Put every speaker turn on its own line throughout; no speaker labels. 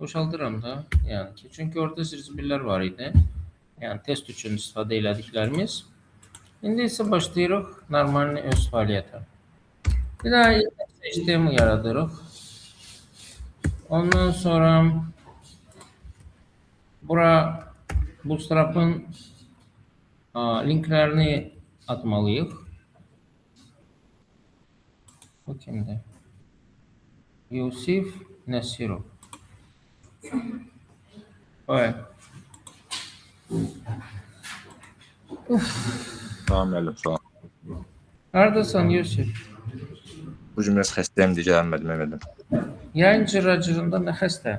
Boşaldıram da. Yani ki. Çünkü orada zirzibirlər var idi. Yani test üçün istifadə elədiklərimiz. İndi isə başlayırıq normal öz fəaliyyətə. Bir daha HTML yaradırıq. Ondan sonra bura Bootstrap'ın linklərini atmalıyıq. Bu kimdir? Yusif Nesirov. Evet.
Tamam müəllim, sağ ol.
Neredesin Yusif?
Bu gün biraz xəstəyim deyə gəlmədim emədim.
Yayın cıracırında ne xəstə?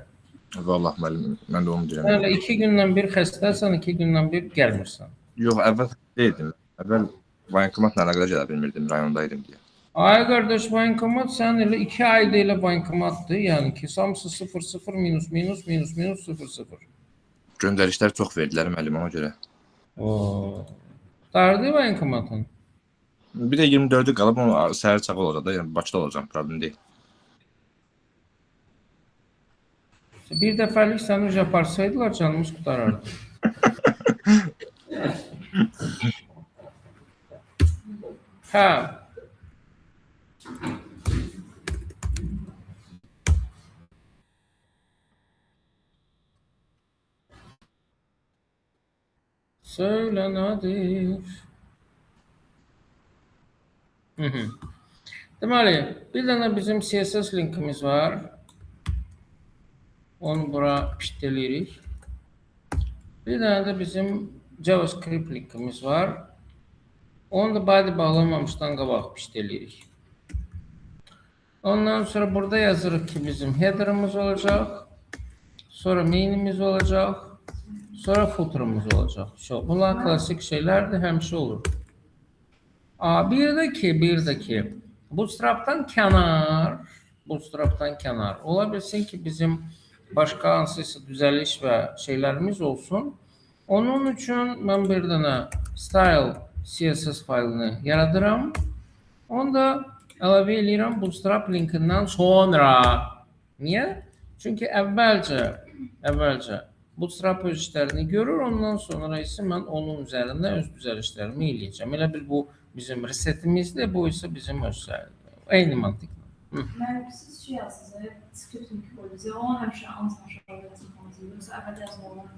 Vallahi müəllim, mən də onu deyirəm.
Öyle 2 gündən bir xəstəsən, 2 gündən bir gəlmirsən.
Yox, əvvəl deyildim. Əvvəl bankomatla əlaqədə gələ bilmirdim, rayondaydım deyə.
Ay kardeş bankomat sen öyle 2 ayda ile bankomattı. Yani ki samsı 0 minus minus minus minus 0.
Göndərişlər çox verdilər müəllim ona görə.
Oo. Dardı bankomatın.
Bir də 24-ü qalıb onu səhər çağı olacaq da, yəni Bakıda olacağam, problem deyil.
Bir dəfəlik səni uca aparsaydılar canımız qutarardı. Ha. Söyle nedir? Deməli, bir dənə bizim CSS linkimiz var. Onu bura piştələyirik. Bir dənə də bizim JavaScript linkimiz var. Onu da body bağlamamışdan qabaq piştələyirik. Ondan sonra burada yazırıq ki bizim header'ımız olacaq. Sonra main'imiz olacaq. Sonra footer'ımız olacaq. Bunlar klasik şeylərdir, həmişə olur. Bir də ki, Bootstrap'tan kənar. Ola bilsin ki bizim başqa hansısa düzəliş və şeylərimiz olsun. Onun üçün mən bir dənə style CSS faylını yaradıram. Onu da əlavə edirəm Bootstrap linkindən sonra. Niyə? Çünki əvvəlcə Bootstrap öz işlərini görür, ondan sonra isə mən onun üzərində öz düzəlişlərimi eləyəcəm. Elə bil bu bizim resetimizdir, bu isə bizim öz işlərimizdir. Eyni mantıqla.
Mənim siz şey yazsınız, script linki koydunuz. Ya onu həmişə aşağıda yazılmaz. Yoxsa əvvəldə yazılmalı.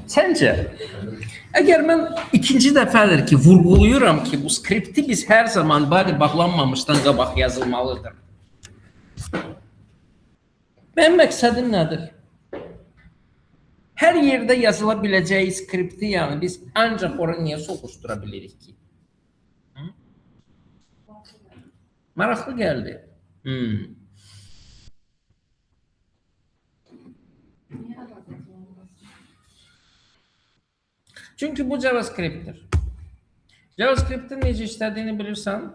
Səncə, əgər mən ikinci dəfədir ki, vurğuluyuram ki, bu skripti biz hər zaman body bağlanmamışdan qabaq yazılmalıdır. Mənim məqsədim nədir? Hər yerdə yazıla biləcəyi skripti, yəni biz ancaq ora niyə soxuşdura bilirik ki? Maraqlı gəldi. Çünki bu JavaScript'tir. JavaScript'in necə işlədiyini bilirsən?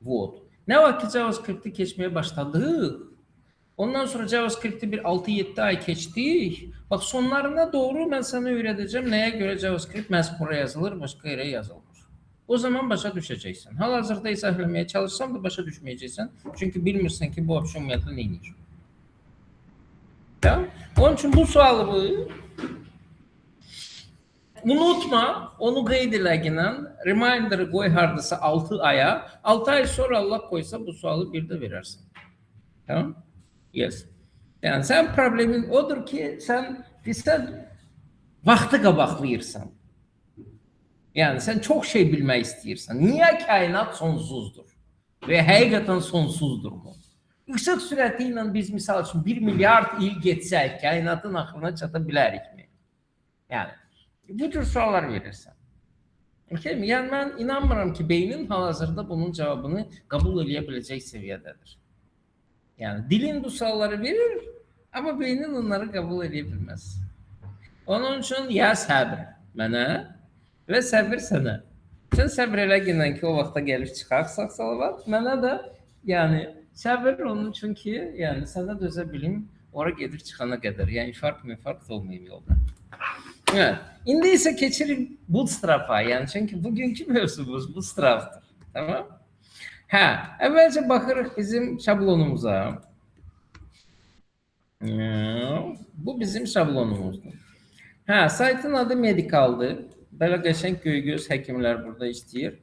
Vod. Nə vaxt ki JavaScript'i keçməyə başladıq, ondan sonra JavaScript'i bir 6-7 ay keçdik. Bax, sonlarına doğru mən sənə öyrədəcəm nəyə görə JavaScript məhz bura yazılır, başqa yerə yazılmır. O zaman başa düşəcəksən. Hal-hazırda izah etməyə çalışsam da başa düşməyəcəksən. Çünki bilmirsən ki, bu opsiyon ümumiyyətlə nə edir. Onun üçün bu sualı unutma, onu qeyd eləginən, reminder'ı qoy hardasa 6 aya, 6 ay sonra Allah qoysa bu sualı bir də verərsən. Tamam? Yes. Yəni, sən problemin odur ki, sən vaxtı qabaqlayırsan. Yəni, sən çox şey bilmək istəyirsən. Niyə kainat sonsuzdur? Və həqiqətən sonsuzdur mu? Işıq sürəti ilə biz, misal üçün, 1 milyard il getsək, kainatın axırına çata bilərikmi? Yəni, bu tür suallar verirsən. Yəni, mən inanmıram ki, beynin hal-hazırda bunun cavabını qəbul edə biləcək səviyyədədir. Yani dilin bu sualları verir ama beynin onları kabul edebilmez. Onun için ya səbr mənə və səbir sənə. Sən səbr elə gündən ki, o vaxta gəlib çıxaq sağ salavat. Mənə də yəni səbir onun üçün ki, yəni sənə dözə bilim, ora gedir çıxana qədər. Yəni infarkt olmayayım yolda. Evet. İndi isə keçirik bootstrap'a. Yəni çünki bugünkü mövzumuz bootstrap'dır. Tamam? Hə, əvvəlcə baxırıq bizim şablonumuza. Bu bizim şablonumuzdur. Hə, saytın adı Medical'dır. Belə qəşəng göy-göz həkimlər burada işləyir.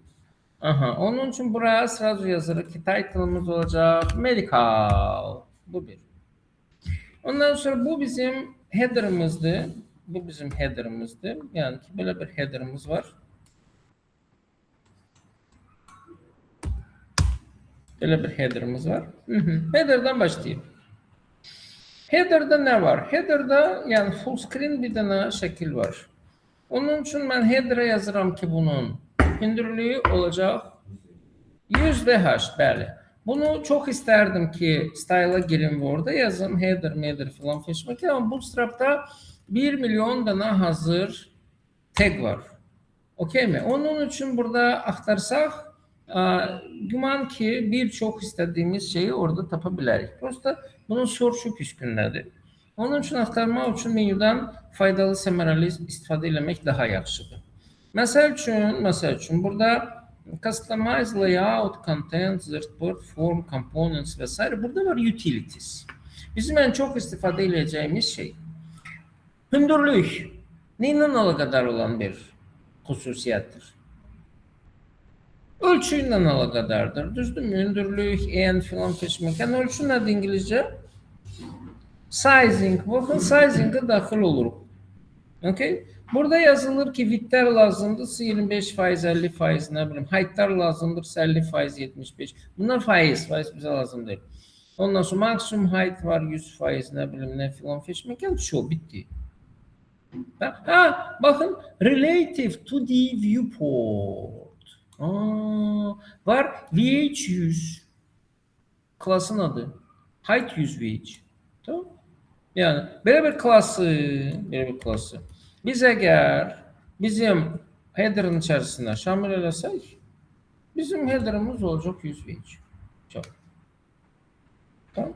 Aha, onun üçün buraya sırası yazırıq ki, title'ımız olacaq Medical. Bu bir. Ondan sonra bu bizim header'ımızdır. Bu bizim header'ımızdır. Yəni ki, belə bir header'ımız var. Belə bir header'ımız var. Header'dan başlayayım. Header'da nə var? Header'da yəni full screen bir dənə şəkil var. Onun üçün mən header'a yazıram ki, bunun hündürlüyü olacaq 100 bəli. Bunu çox istərdim ki, style'a girim və orada yazım header filan seçmək. Amma Bootstrap'da 1 milyon dənə hazır tag var. Okey mi? Onun üçün burada axtarsaq, güman ki, bir çox istədiyimiz şeyi orada tapa bilərik. Prosta bunun soruşu püskündədir. Onun üçün axtarmaq üçün menyudan faydalı səmərəli istifadə etmək daha yaxşıdır. Məsəl üçün burada customize layout, content, report, form, components və s. Burada var utilities. Bizim ən çox istifadə edəcəyimiz şey hündürlük. Neylə əlaqədar olan bir xüsusiyyətdir? Ölçü ilə əlaqədardır. Düzdürmü? Hündürlük, en filan seçmək. Yəni ölçü nədir İngilizcə? Sizing. Baxın, sizing'e daxil oluruq. Okay? Burada yazılır ki, widthlər lazımdırsa 25%, 50%, nə bilim, height'lar lazımdırsa 50%, 75%. Bunlar faiz bizə lazım deyil. Ondan sonra maksimum height var 100%, nə bilim, nə filan seçmək. Yəni şu, bitti. Ha, baxın, relative to the viewport. Var VH100 klasın adı. Height 100 VH. Tamam? Yani belə bir klası biz əgər bizim header'ın içərisinə şamil eləsək, bizim header'ımız olacaq 100 VH. Çox. Tamam?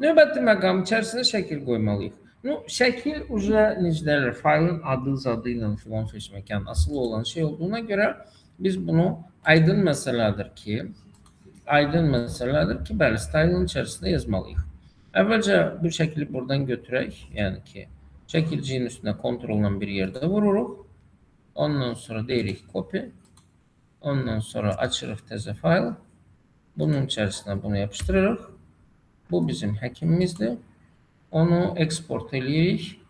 Növbəti məqam içərisinə şəkil qoymalıyıq. Şəkil necədir? Faylın zadı ilə filan seçməkən asıl olan şey olduğuna görə biz bunu aydın məsələdir ki, bəli, style'ın içərisində yazmalıyıq. Əvvəlcə bu şəkli buradan götürək, yəni ki, şəkilciyin üstünə kontrolla bir yerdə vururuq. Ondan sonra deyirik copy. Ondan sonra açırıq təzə fayl. Bunun içərisinə bunu yapışdırırıq. Bu bizim həkimimizdir. Onu export eləyirik.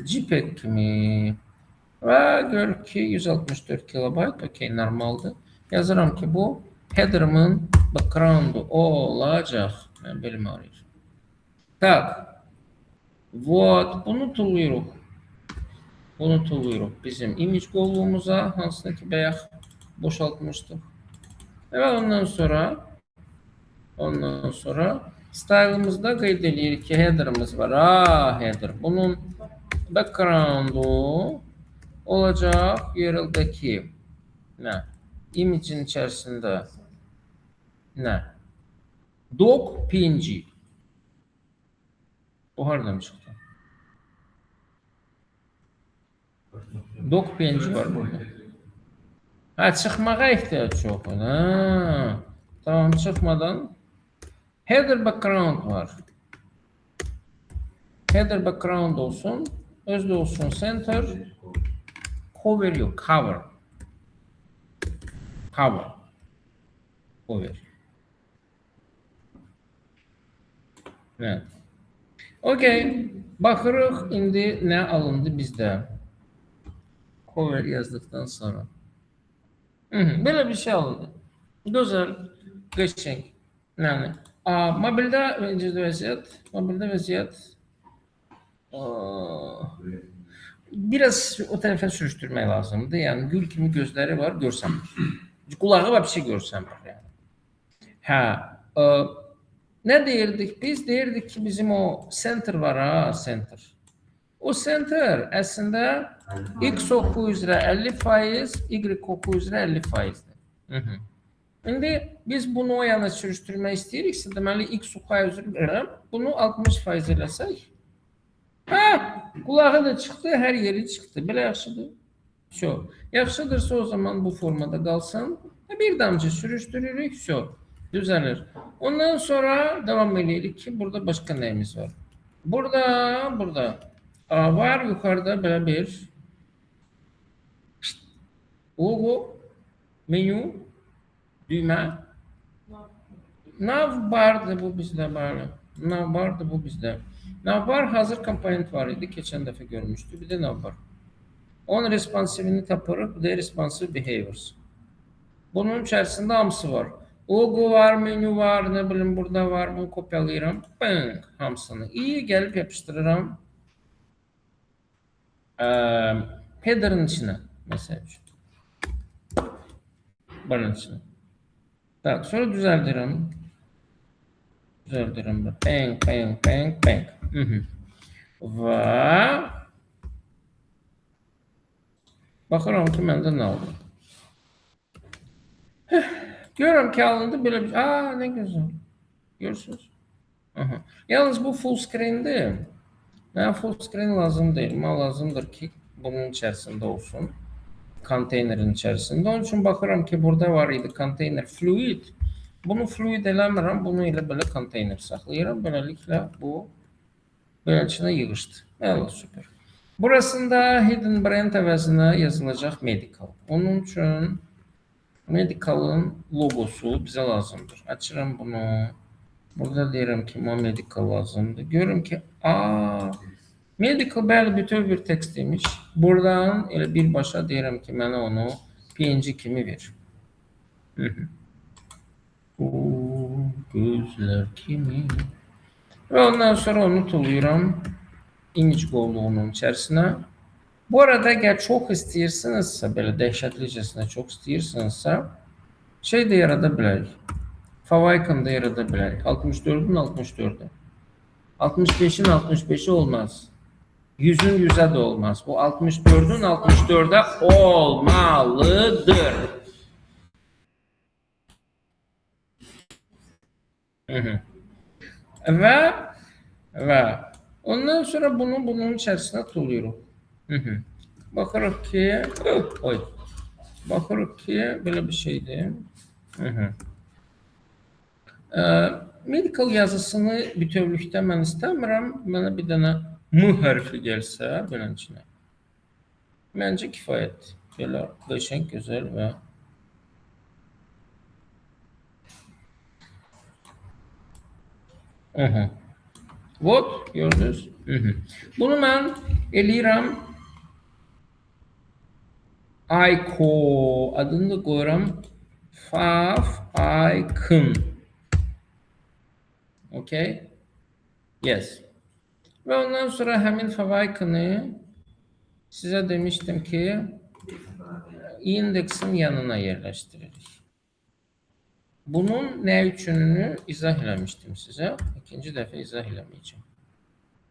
JPEG kimi. Və görürük ki, 164 kilobayt. Okey, normaldır. Yazıram ki, bu header'ımın background'u olacaq. Mən belim arayır. Tak. Вот. Bunu tulluyuruq bizim image qovluğumuza, hansını ki, bayaq boşaltmışdıq. Və ondan sonra style'ımızda qeyd edirik ki, header'ımız var. Header. Bunun background'u olacaq URL'dəki image'in içərisində doc png. Bu hardan çıxdı? Doc png var burada. Çıxmağa ehtiyac yox. Tamam, çıxmadan header background var. Header background olsun. Özdə olsun center. Cover yok. Cover. Evet. Okey. Baxırıq indi nə alındı bizdə. Cover yazdıqdan sonra. Belə bir şey alındı. Gözəl, qəşəng. Yəni, mobildə vəziyyət biraz o tərəfə sürüşdürmək lazımdır. Yəni gül kimi gözləri var, görsənmir. Qulağı və bir şey görsənmir. Yəni. Ne deyirdik biz? Deyirdik ki bizim o center var ha, center. O center aslında x oku üzrə 50%, y oku üzrə 50%'dir. Hı -hı. İndi biz bunu o yana sürüştürmək istəyiriksə, deməli x oku üzrə bunu 60% eləsək, kulağı da çıktı, her yeri çıktı. Belə yaxşıdır. Şu. Yaxşıdırsa o zaman bu formada kalsın. Bir damcı sürüştürürük. Şu. Düzelir. Ondan sonra devam edelim ki burada başka neyimiz var? Burada var yukarıda böyle bir logo, menü, düğme. Nav vardı bu bizde böyle. Nav vardı bu bizde. Nav var hazır komponent var idi. Geçen defa görmüştü. Bir de nav var. Onun responsivini tapırıq. Bir de responsive behaviors. Bunun içerisinde hamısı var. Logo var, menü var, ne bileyim burada var. Bunu kopyalayıram. Bang, hamısını. İyi gelip yapıştırıram. Header'ın içine. Mesela. Bunun içine. Tak, sonra düzeltirim. Düzeltirim. Bang, bang, bang, bang. Ve baxıram ki məndə nə oldu. Görürüm ki alındı böyle bir şey. Ne güzel. Görürsünüz. Yalnız bu full screen'dir. Mənə full screen lazım değil. Mənə lazımdır ki bunun içerisinde olsun. Konteynerin içerisinde. Onun için bakıram ki burada var idi konteyner fluid. Bunu fluid eləmirəm. Bunu ilə belə konteyner saxlayıram. Böylelikle bu böyle içine yığışdı. Evet, süper. Burasında hidden brand əvəzinə yazılacaq medical. Onun için medical'ın logosu bize lazımdır. Açıram bunu. Burada deyirəm ki, medical lazımdır. Görürüm ki, medical bəli bütöv bir tekst demiş. Buradan elə birbaşa deyirəm ki, mənə onu PNG kimi ver. Gözler kimi. Ve ondan sonra onu tullayıram image qovluğunun içerisine. Bu arada eğer çok istəyirsinizsə, belə dəhşətlicəsinə çok istəyirsinizsə, şey de yarada bilərik. Favicon da yarada bilərik. 64'ün 64'ü. 65'in 65'i olmaz. 100'ün 100'e de olmaz. Bu 64'ün 64'e olmalıdır. Ve ondan sonra bunu bunun içerisine tulluyoruz. Bakırıq ki, bakırıq ki böyle bir şeydir. Medical yazısını bütövlükdə mən istəmirəm. Mənə bir dənə M hərfi gəlsə bunun içinə. Məncə kifayətdir. Belə qəşəng, gözəl və Вот, gördünüz. Bunu mən eləyirəm. Icon adını da qoyuram. Favicon. Okay? Yes. Ve ondan sonra həmin Favicon'ı size demiştim ki indeksin yanına yerleştiririk. Bunun ne üçününü izah eləmişdim size. İkinci defa izah eləməyəcəm.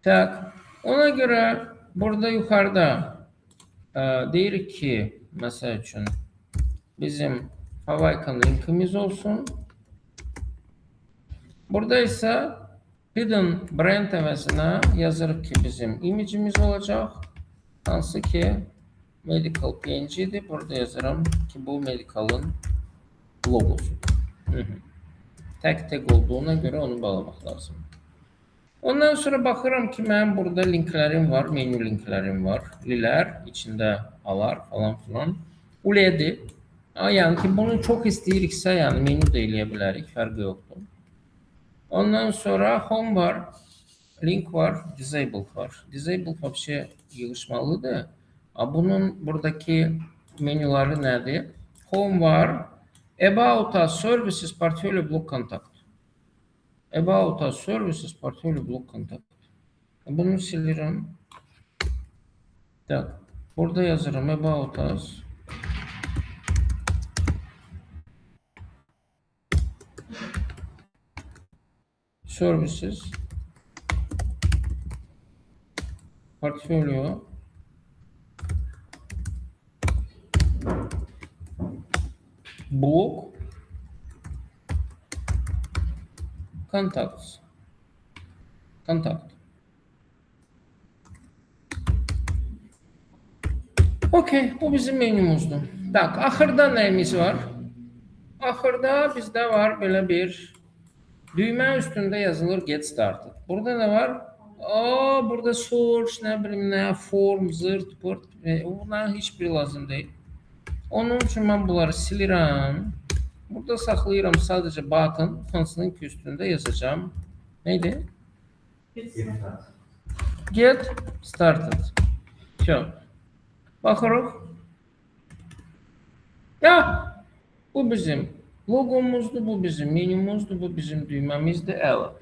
Tak. Ona göre burada yukarıda deyirik ki mesela üçün bizim Favicon linkimiz olsun. Burada ise hidden brand əvəzinə yazırıq ki bizim imicimiz olacaq. Hansı ki medical PNG'dir. Burada yazıram ki bu medical'ın logosu. Tek olduğuna göre onu bağlamak lazım. Ondan sonra bakıram ki mən burada linklerim var, menü linklerim var. Liler içinde alar falan filan. ULED'dir. Yani ki bunu çok istəyiriksə, yani menü də eləyə bilərik, fərqi yoxdur. Ondan sonra home var, link var, disabled var. Disabled вообще yığışmalıdır. Bunun buradaki menüleri nədir? Home var, about us, services, portfolio, block contact. About us, services, portfolio, block contact. Bunu silirim. Tak, burada yazarım about us. Services, portfolio, book, contacts, contact. Okey, bu bizim menümüzdür. Tak, axırda nəyimiz var? Axırda bizdə var belə bir düymə üstündə yazılır get started. Burada ne var? Burada source, ne bileyim ne, form, zırt, pırt. Bunların hiçbir lazım değil. Onun için ben bunları silirəm. Burada saxlayıram sadece button, hansının ki üstündə yazacağım. Neydi? Get started. Şu. Baxırıq. Ya, bu bizim logomuzdur, bu bizim menümüzdür, bu bizim düyməmizdir. Əla.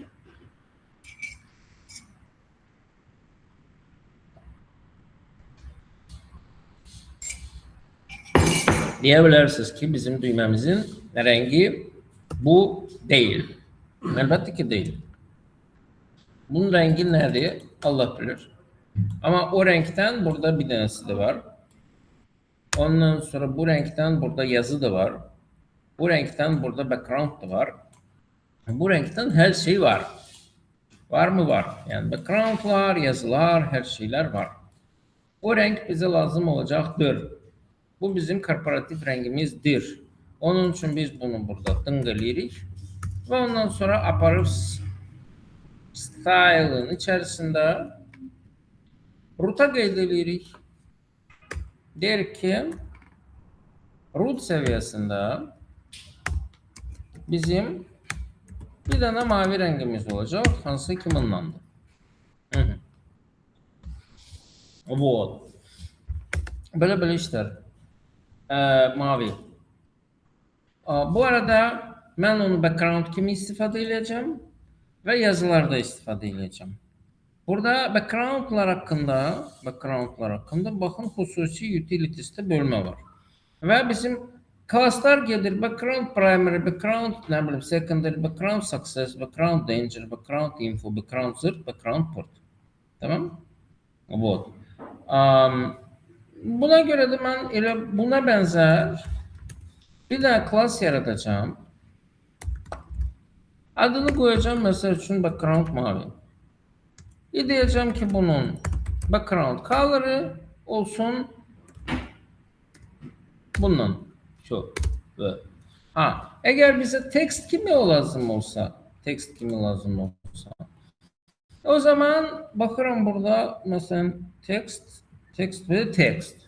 Deyə bilərsiniz ki, bizim düyməmizin rəngi bu deyil. Əlbəttə ki, deyil. Bunun rəngi nədir? Allah bilir. Amma o rəngdən burada bir dənəsi də var. Ondan sonra bu renkten burada yazı da var. Bu renkten burada background da var. Bu renkten her şey var. Var mı? Var. Yani backgroundlar, yazılar, her şeyler var. O renk bize lazım olacaktır. Bu bizim korporatif rengimizdir. Onun için biz bunu burada tıngılırız. Ve ondan sonra aparıp style'ın içerisinde root'a kaydedirik. Der ki root seviyesinde bizim bir tane mavi rengimiz olacak. Hansı kiminlandı? Bu. Böyle işler. Mavi. Bu arada ben onu background kimi istifade edeceğim ve yazılarda istifade edeceğim. Burada backgroundlar hakkında bakın hususi utilities'te bölme var. Ve bizim class'lar gelir background primary, background ne bileyim secondary, background success, background danger, background info, background zırt, background port. Tamam? Вот. Buna göre de ben buna benzer bir daha class yaratacağım. Adını koyacağım mesela için background mavi. Diyeceğim ki bunun background color'ı olsun bundan şu ve eğer bize text kimi lazım olsa o zaman bakıyorum burada mesela text ve text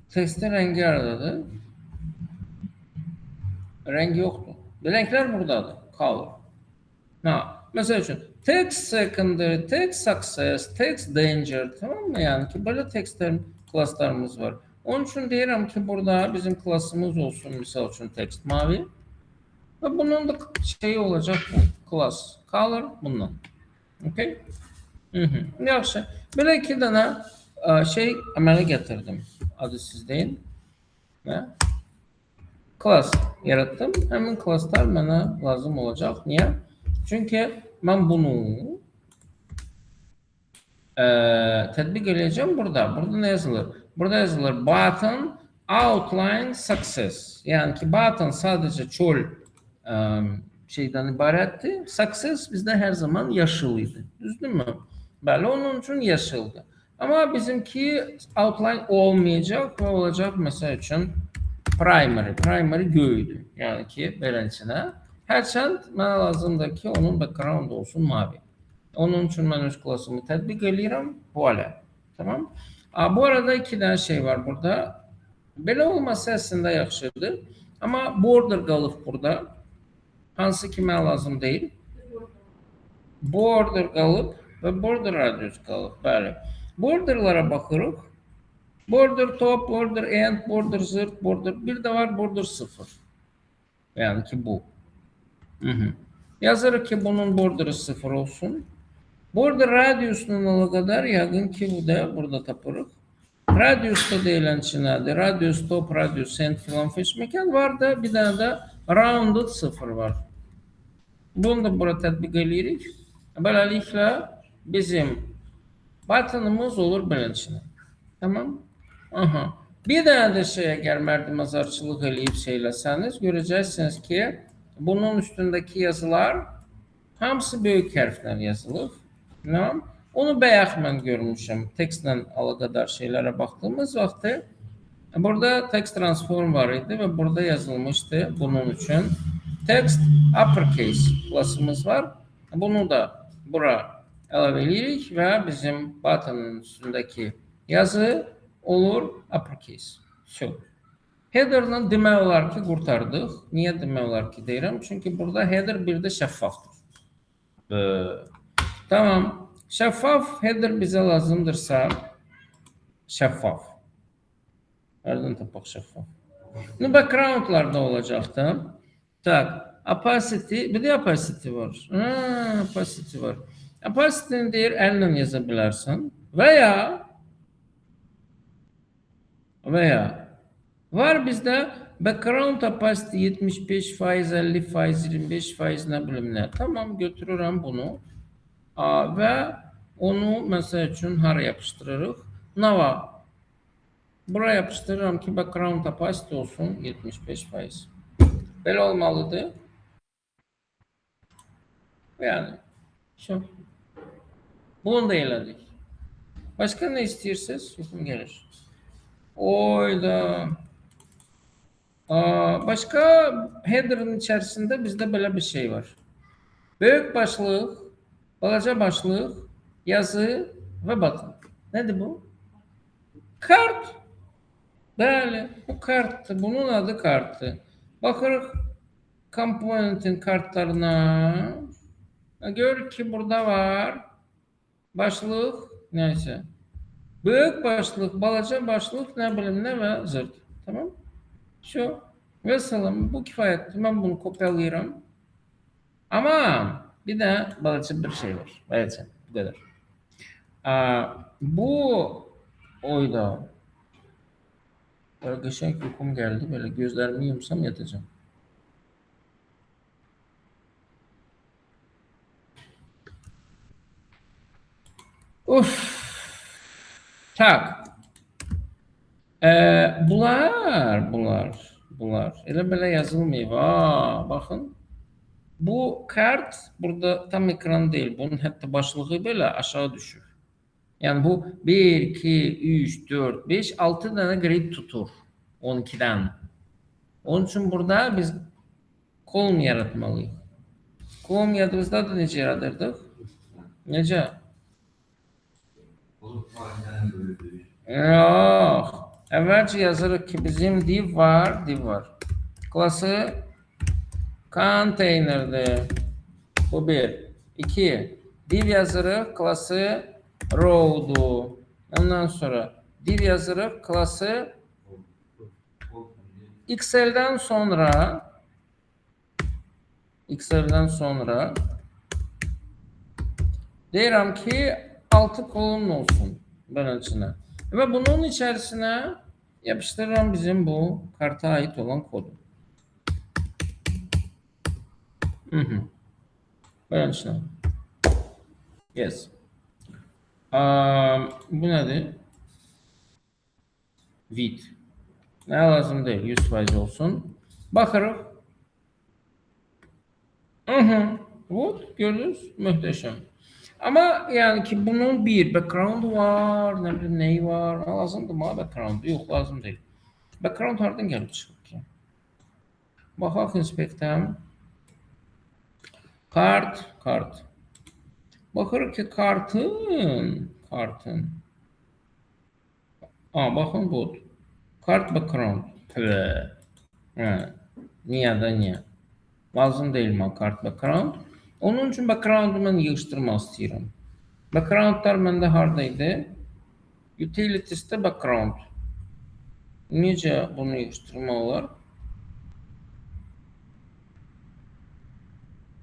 Text'in rengi aradadır. Rengi yoktu. Renkler buradadır. Color. Mesela için text secondary, text success, text danger, tamam mı? Yani ki böyle class'larımız var. Onun için diyelim ki burada bizim class'ımız olsun misal için text mavi. Ve bunun da şeyi olacak bu. Class. Color bundan. Okay? Yaxşı. Böyle iki tane şey əmələ getirdim. Adı sizdeyin. Class yarattım. Həmin classlar mənə lazım olacaq. Niye? Çünkü ben bunu tətbiq edeceğim burada. Burada ne yazılır? Burada yazılır button outline success. Yani ki button sadece çöl şeyden ibaretti. Success bizde her zaman yaşılıydı. Düzdün mü? Böyle onun için yaşıldı. Ama bizimki outline olmayacak ve olacak mesela için primary göğüydü. Yani ki beləsinə. Hərçənd mənə lazımdır ki onun background olsun mavi. Onun için ben öz klasımı tətbiq edirəm. Voilà. Tamam. Bu arada iki tane şey var burada. Belə olması əslində yaxşıdır. Ama border qalıb burada. Hansı ki mənə lazım değil. Border qalıb ve border radius qalıb. Bəli. Borderlara baxırıq. Border top, border end, border zırt, border. Bir de var border 0. Yani ki bu. Yazarıq ki bunun borderı 0 olsun. Border radiusuna kadar yakın ki bu da burada tapırıq. Radiusda deyilənçi nədir? Radius top, radius cent filan feçməkən var da, bir dənə də rounded 0 var. Bunu da bura tətbiq edirik. Beləliklə bizim buttonumuz olur beləçinə. Tamam? Aha. Bir dənə də şey, əgər mərdimazarçılıq eləyib şeyləsəniz, görəcəksiniz ki, bunun üstündəki yazılar hamısı böyük hərflər yazılır. Tamam? Onu bayaq mən görmüşəm. Tekstlə əlaqədar şeylərə baxdığımız vaxtı burada text transform var idi və burada yazılmışdı bunun üçün. Text uppercase klasımız var. Bunu da bura əlavə edirik və bizim buttonun üstündəki yazı olur uppercase. Header-ı demək olar ki, qurtardıq. Niyə demək olar ki, deyirəm? Çünki burada header bir də şəffafdır. Tamam. Şəffaf header bizə lazımdırsa, şəffaf. Nereden tapaq şəffaf? Backgroundlarda olacaqdı. Tak, opacity, bir də opacity var. Opacity var. Opacity-ni deyir, əllə yaza bilərsən. Və ya var bizdə background opacity 75%, 50%, 25%, nə bilim nə. Tamam, götürürəm bunu. Və onu məsəl üçün hara yapışdırırıq? Nova. Bura yapışdırıram ki, background opacity olsun 75%. Belə olmalıdır. Yəni, bunu da elədik. Başqa nə istəyirsiniz? Yuxum gəlir. Oyda. Başqa header'ın içərisində bizdə belə bir şey var. Böyük başlıq, balaca başlıq, yazı və button. Nədir bu? Kart. Bəli, bu kartdır. Bunun adı kartdır. Baxırıq komponentin kartlarına. Görürük ki, burada var. Başlıq, neyse. Böyük başlıq, balaca başlıq, nə bilim nə və zırt. Tamam? Və salam, bu kifayətdir. Mən bunu kopyalayıram. Amma bir də balaca bir şey var. Balaca, bu qədər. Bu oyda böyle qəşəng yuxum gəldi. Böyle gözlərimi yumsam yatacağım. Tak. Bunlar. Elə belə yazılmayıb. Baxın. Bu kart burada tam ekran değil. Bunun hətta başlığı belə aşağı düşür. Yəni bu 1, 2, 3, 4, 5, 6 dənə grid tutur 12-dən. Onun üçün burada biz kolum yaratmalıyıq. Kolum yadımızda da necə yaradırdıq? Necə? Yox. Əvvəlcə yazırıq ki, bizim div var. Klası konteynerdir. Bu 1. 2. Div yazırıq, klası row'dur. Ondan sonra div yazırıq, klası XL'dən sonra deyirəm ki 6 kolon olsun beləçinə. Və bunun içərisinə yapışdırıram bizim bu karta ait olan kodu. Beləçinə. Yes. Bu nədir? Vid. Nə lazım deyil, 100% olsun. Baxırıq. Вот, gördünüz, möhtəşəm. Amma yəni ki, bunun bir background var, nə bilim neyi var, lazımdır mı background? Yox, lazım deyil. Background hardan gəlib çıxır ki? Baxaq inspektəm. Kart. Baxırıq ki, kartın. Baxın bu. Kart background. Niyə? Lazım deyil mən kart background. Onun üçün background-u mən yığışdırmaq istəyirəm. Background-lar məndə haradaydı? Utilities-də background. Necə bunu yığışdırmaq olar?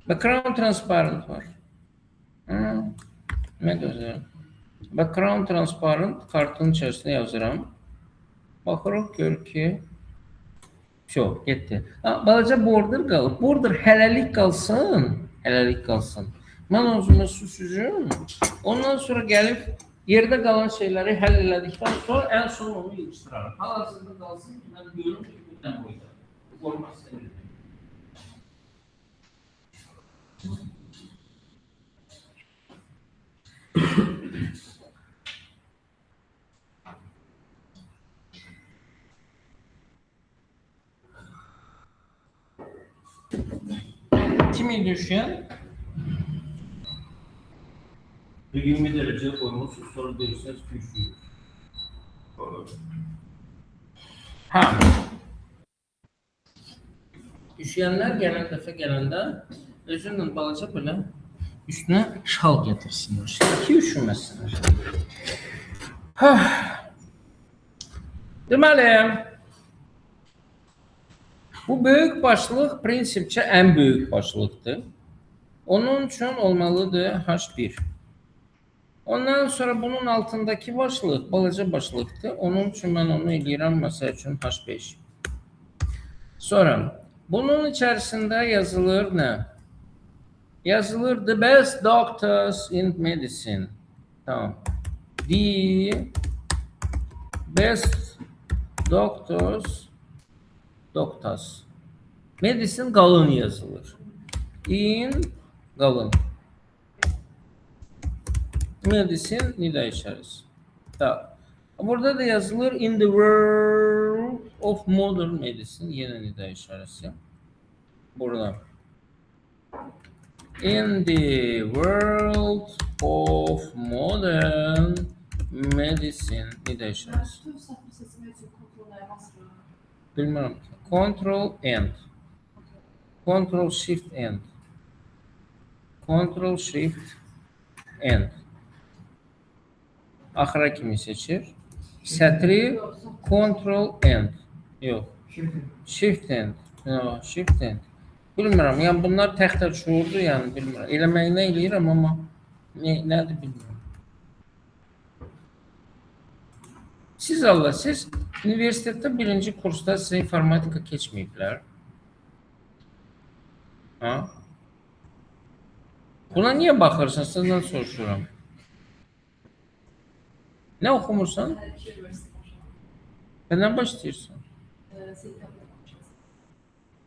Background transparent var. Nə gözəl. Background transparent kartın içərisinə yazıram. Baxırıq gör ki çok getdi. Balaca border qalıb. Border hələlik qalsın. Hələlik qalsın. Mən özümə su süzüm. Ondan sonra gəlib yerdə qalan şeyləri həll elədikdən sonra ən son onu yığışdırarım. Hal-hazırda qalsın ki, mən görüm ki, bu nə boyda. Olmaz. Kimi düşen? 20 derece koymuşsunuz, sonra derseniz düşüyor. Ha. Düşenler gelen defa gelende özünün balaca böyle üstüne şal getirsinler. Ki üşümesinler. Deməli, bu büyük başlıq prinsipçə ən büyük başlıqdır. Onun üçün olmalıdır H1. Ondan sonra bunun altındaki başlıq balaca başlıqdır. Onun üçün mən onu eləyirəm məsəl üçün H5. Sonra bunun içərisində yazılır nə? Yazılır the best doctors in medicine. Tamam. The best doctors medicine qalın yazılır. In qalın. Medicine nida işarəsi. Tamam. Burada da yazılır in the world of modern medicine. Yine nida işarəsi. Burada. In the world of modern medicine nida işarəsi.
Bütün sahne sesimi için kontrol basmıyor.
Bilmiyorum. Control End. Control Shift End. Control Shift End. Axıra kimi seçir. Sətri Control End. Yox. Shift End. Yox, Shift End. Bilmirəm. Yəni bunlar təxtə şuurdur, yəni bilmirəm. Eləməyinə eləyirəm amma nədir bilmirəm. Siz Allah, siz üniversitetdə birinci kursda sizə informatika keçməyiblər. Ha? Buna niyə baxırsan? Sizdən soruşuram. Nə oxumursan? Nədən başlayırsan?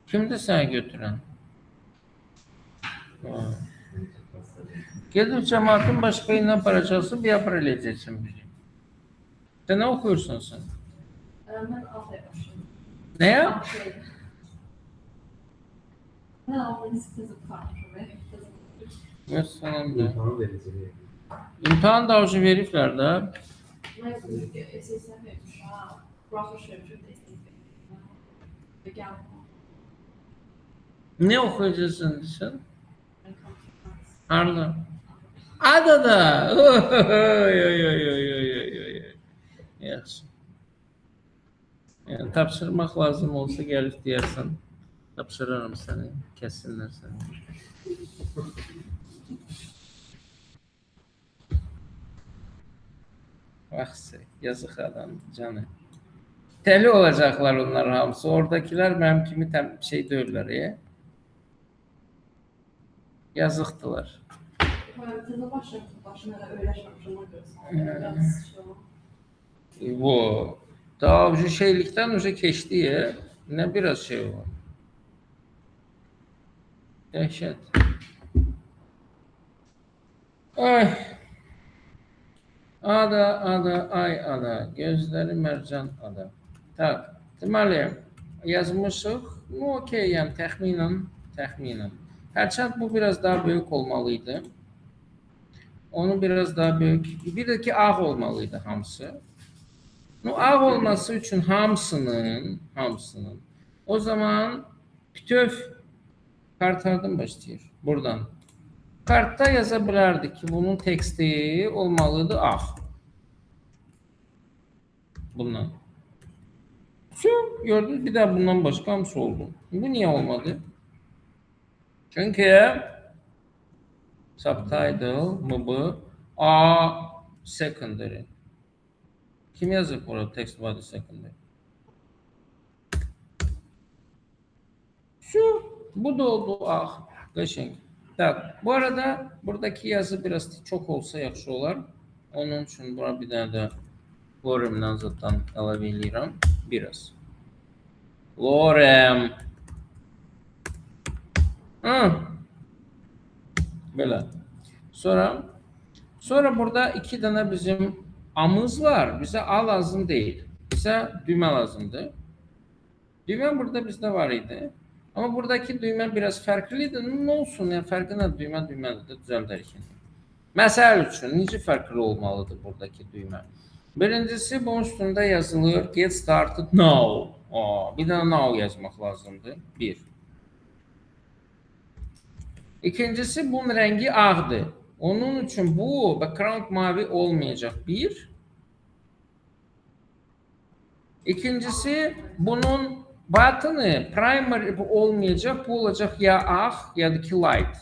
Kimdir səni götürən? Gedib cəmaatın başqa ilə aparacaqsın, bir apar eləyəcəksin biri. Sən nə oxuyursan sən?
Ben Altay'a başladım.
Nəyə?
Ben Altay'ın tezim varmış.
Məsələn də. İmtahan da avcı veriblər də.
Ben SSM vermiş. Profesör için destek veriyor.
Nə oxuyacaqsın sən? Harda? Adada. Yaxşı. Yəni tapşırmaq lazım olsa gəlib deyərsən. Tapşırarım səni, kəssinlər səni. Vaxtsa, yazıq adam, canı. Təli olacaqlar onlar hamısı. Oradakilər mənim kimi şey deyirlər. Yazıqdılar.
Tezə başına da öyrəşməmişim. Biraz şey
Bu, daha ucu şeylikdən uca keçdi ya. Ne biraz şey var. Dəhşət. Ay. Ada, ay ada. Gözləri mərcan ada. Tak, deməli, yazmışıq. Bu okey, yəni təxminən. Hərçənd bu biraz daha böyük olmalıydı. Onu biraz daha böyük. Bir de ki ağ olmalıydı hamısı. Ağ olması üçün hamısının. O zaman bütöv kartlardan başlayır. Buradan. Kartta yaza bilərdik ki bunun teksti olmalıdır ağ. Bundan. Gördünüz, bir daha bundan başka hamısı oldu. Bu niye olmadı? Çünkü subtitle mı bu? A secondary. Kim yazıb burada text body secondary? Bu da oldu ağ. Qəşəng. Tak, bu arada buradaki yazı biraz çok olsa yaxşı olar. Onun için bura bir tane de loremdən zaten əlavə eləyirəm. Biraz. Lorem. Böyle. Sonra burada iki tane bizim amız var. Bize a lazım değil. Bize düğme lazımdı. Düğme burada bizde var idi. Ama buradaki düğme biraz farklıydı. Ne olsun ya, farkına düğmedir de düzəldərik. Məsəl üçün necə farklı olmalıdır buradaki düğme? Birincisi bunun üstünde yazılıyor get started now. Bir tane now yazmak lazımdı. Bir. İkincisi bunun rengi ağdı. Onun için bu background mavi olmayacak. Bir. İkincisi bunun button'ı primary olmayacak. Bu olacak ya ağ ya da ki light.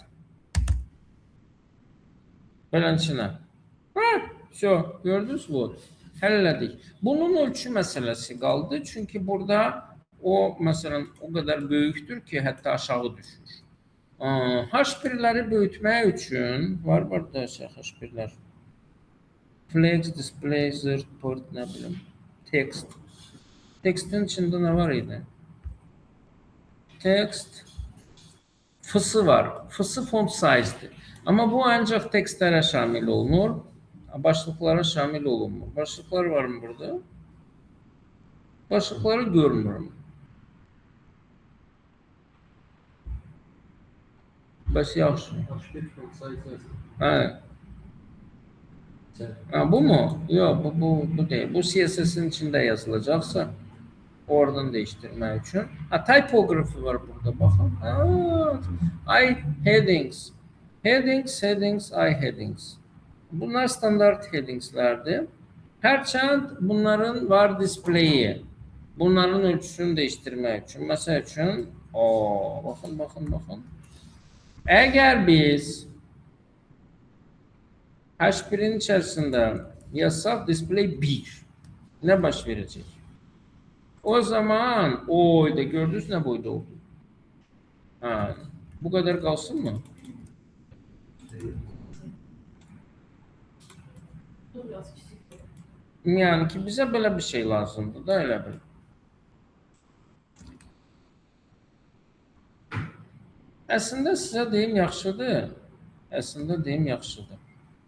Beləncəsinə. Все, gördünüz bu. Həllədik. Bunun ölçü meselesi kaldı. Çünkü burada o mesela o kadar büyüktür ki hatta aşağı düşür. H1'ləri böyütmək üçün var burada H1'lər. Flex, display, zırt, port, ne bileyim. Text. Textin içinde ne var idi? Text. Fısı var. Fısı font size'dir. Ama bu ancak textlere şamil olunur. Başlıklara şamil olunmur. Başlıklar var mı burada? Başlıkları görmürüm. Bəs yaxşı. Bu mu? Yok, bu değil. Bu CSS'in içinde yazılacaksa oradan değiştirmek için. Typography var burada bakın. I headings. Headings, I headings. Bunlar standart headingslerdi. Herçand bunların var display'i. Bunların ölçüsünü değiştirmek için. Mesela için bakın. Eğer biz H1'in içerisinde yazsak display 1 ne baş verecek? O zaman oyda gördünüz ne boyda oldu? Bu kadar kalsın mı? Yani ki bize böyle bir şey lazımdı da öyle bir. Əslində sizə deyim yaxşıdır.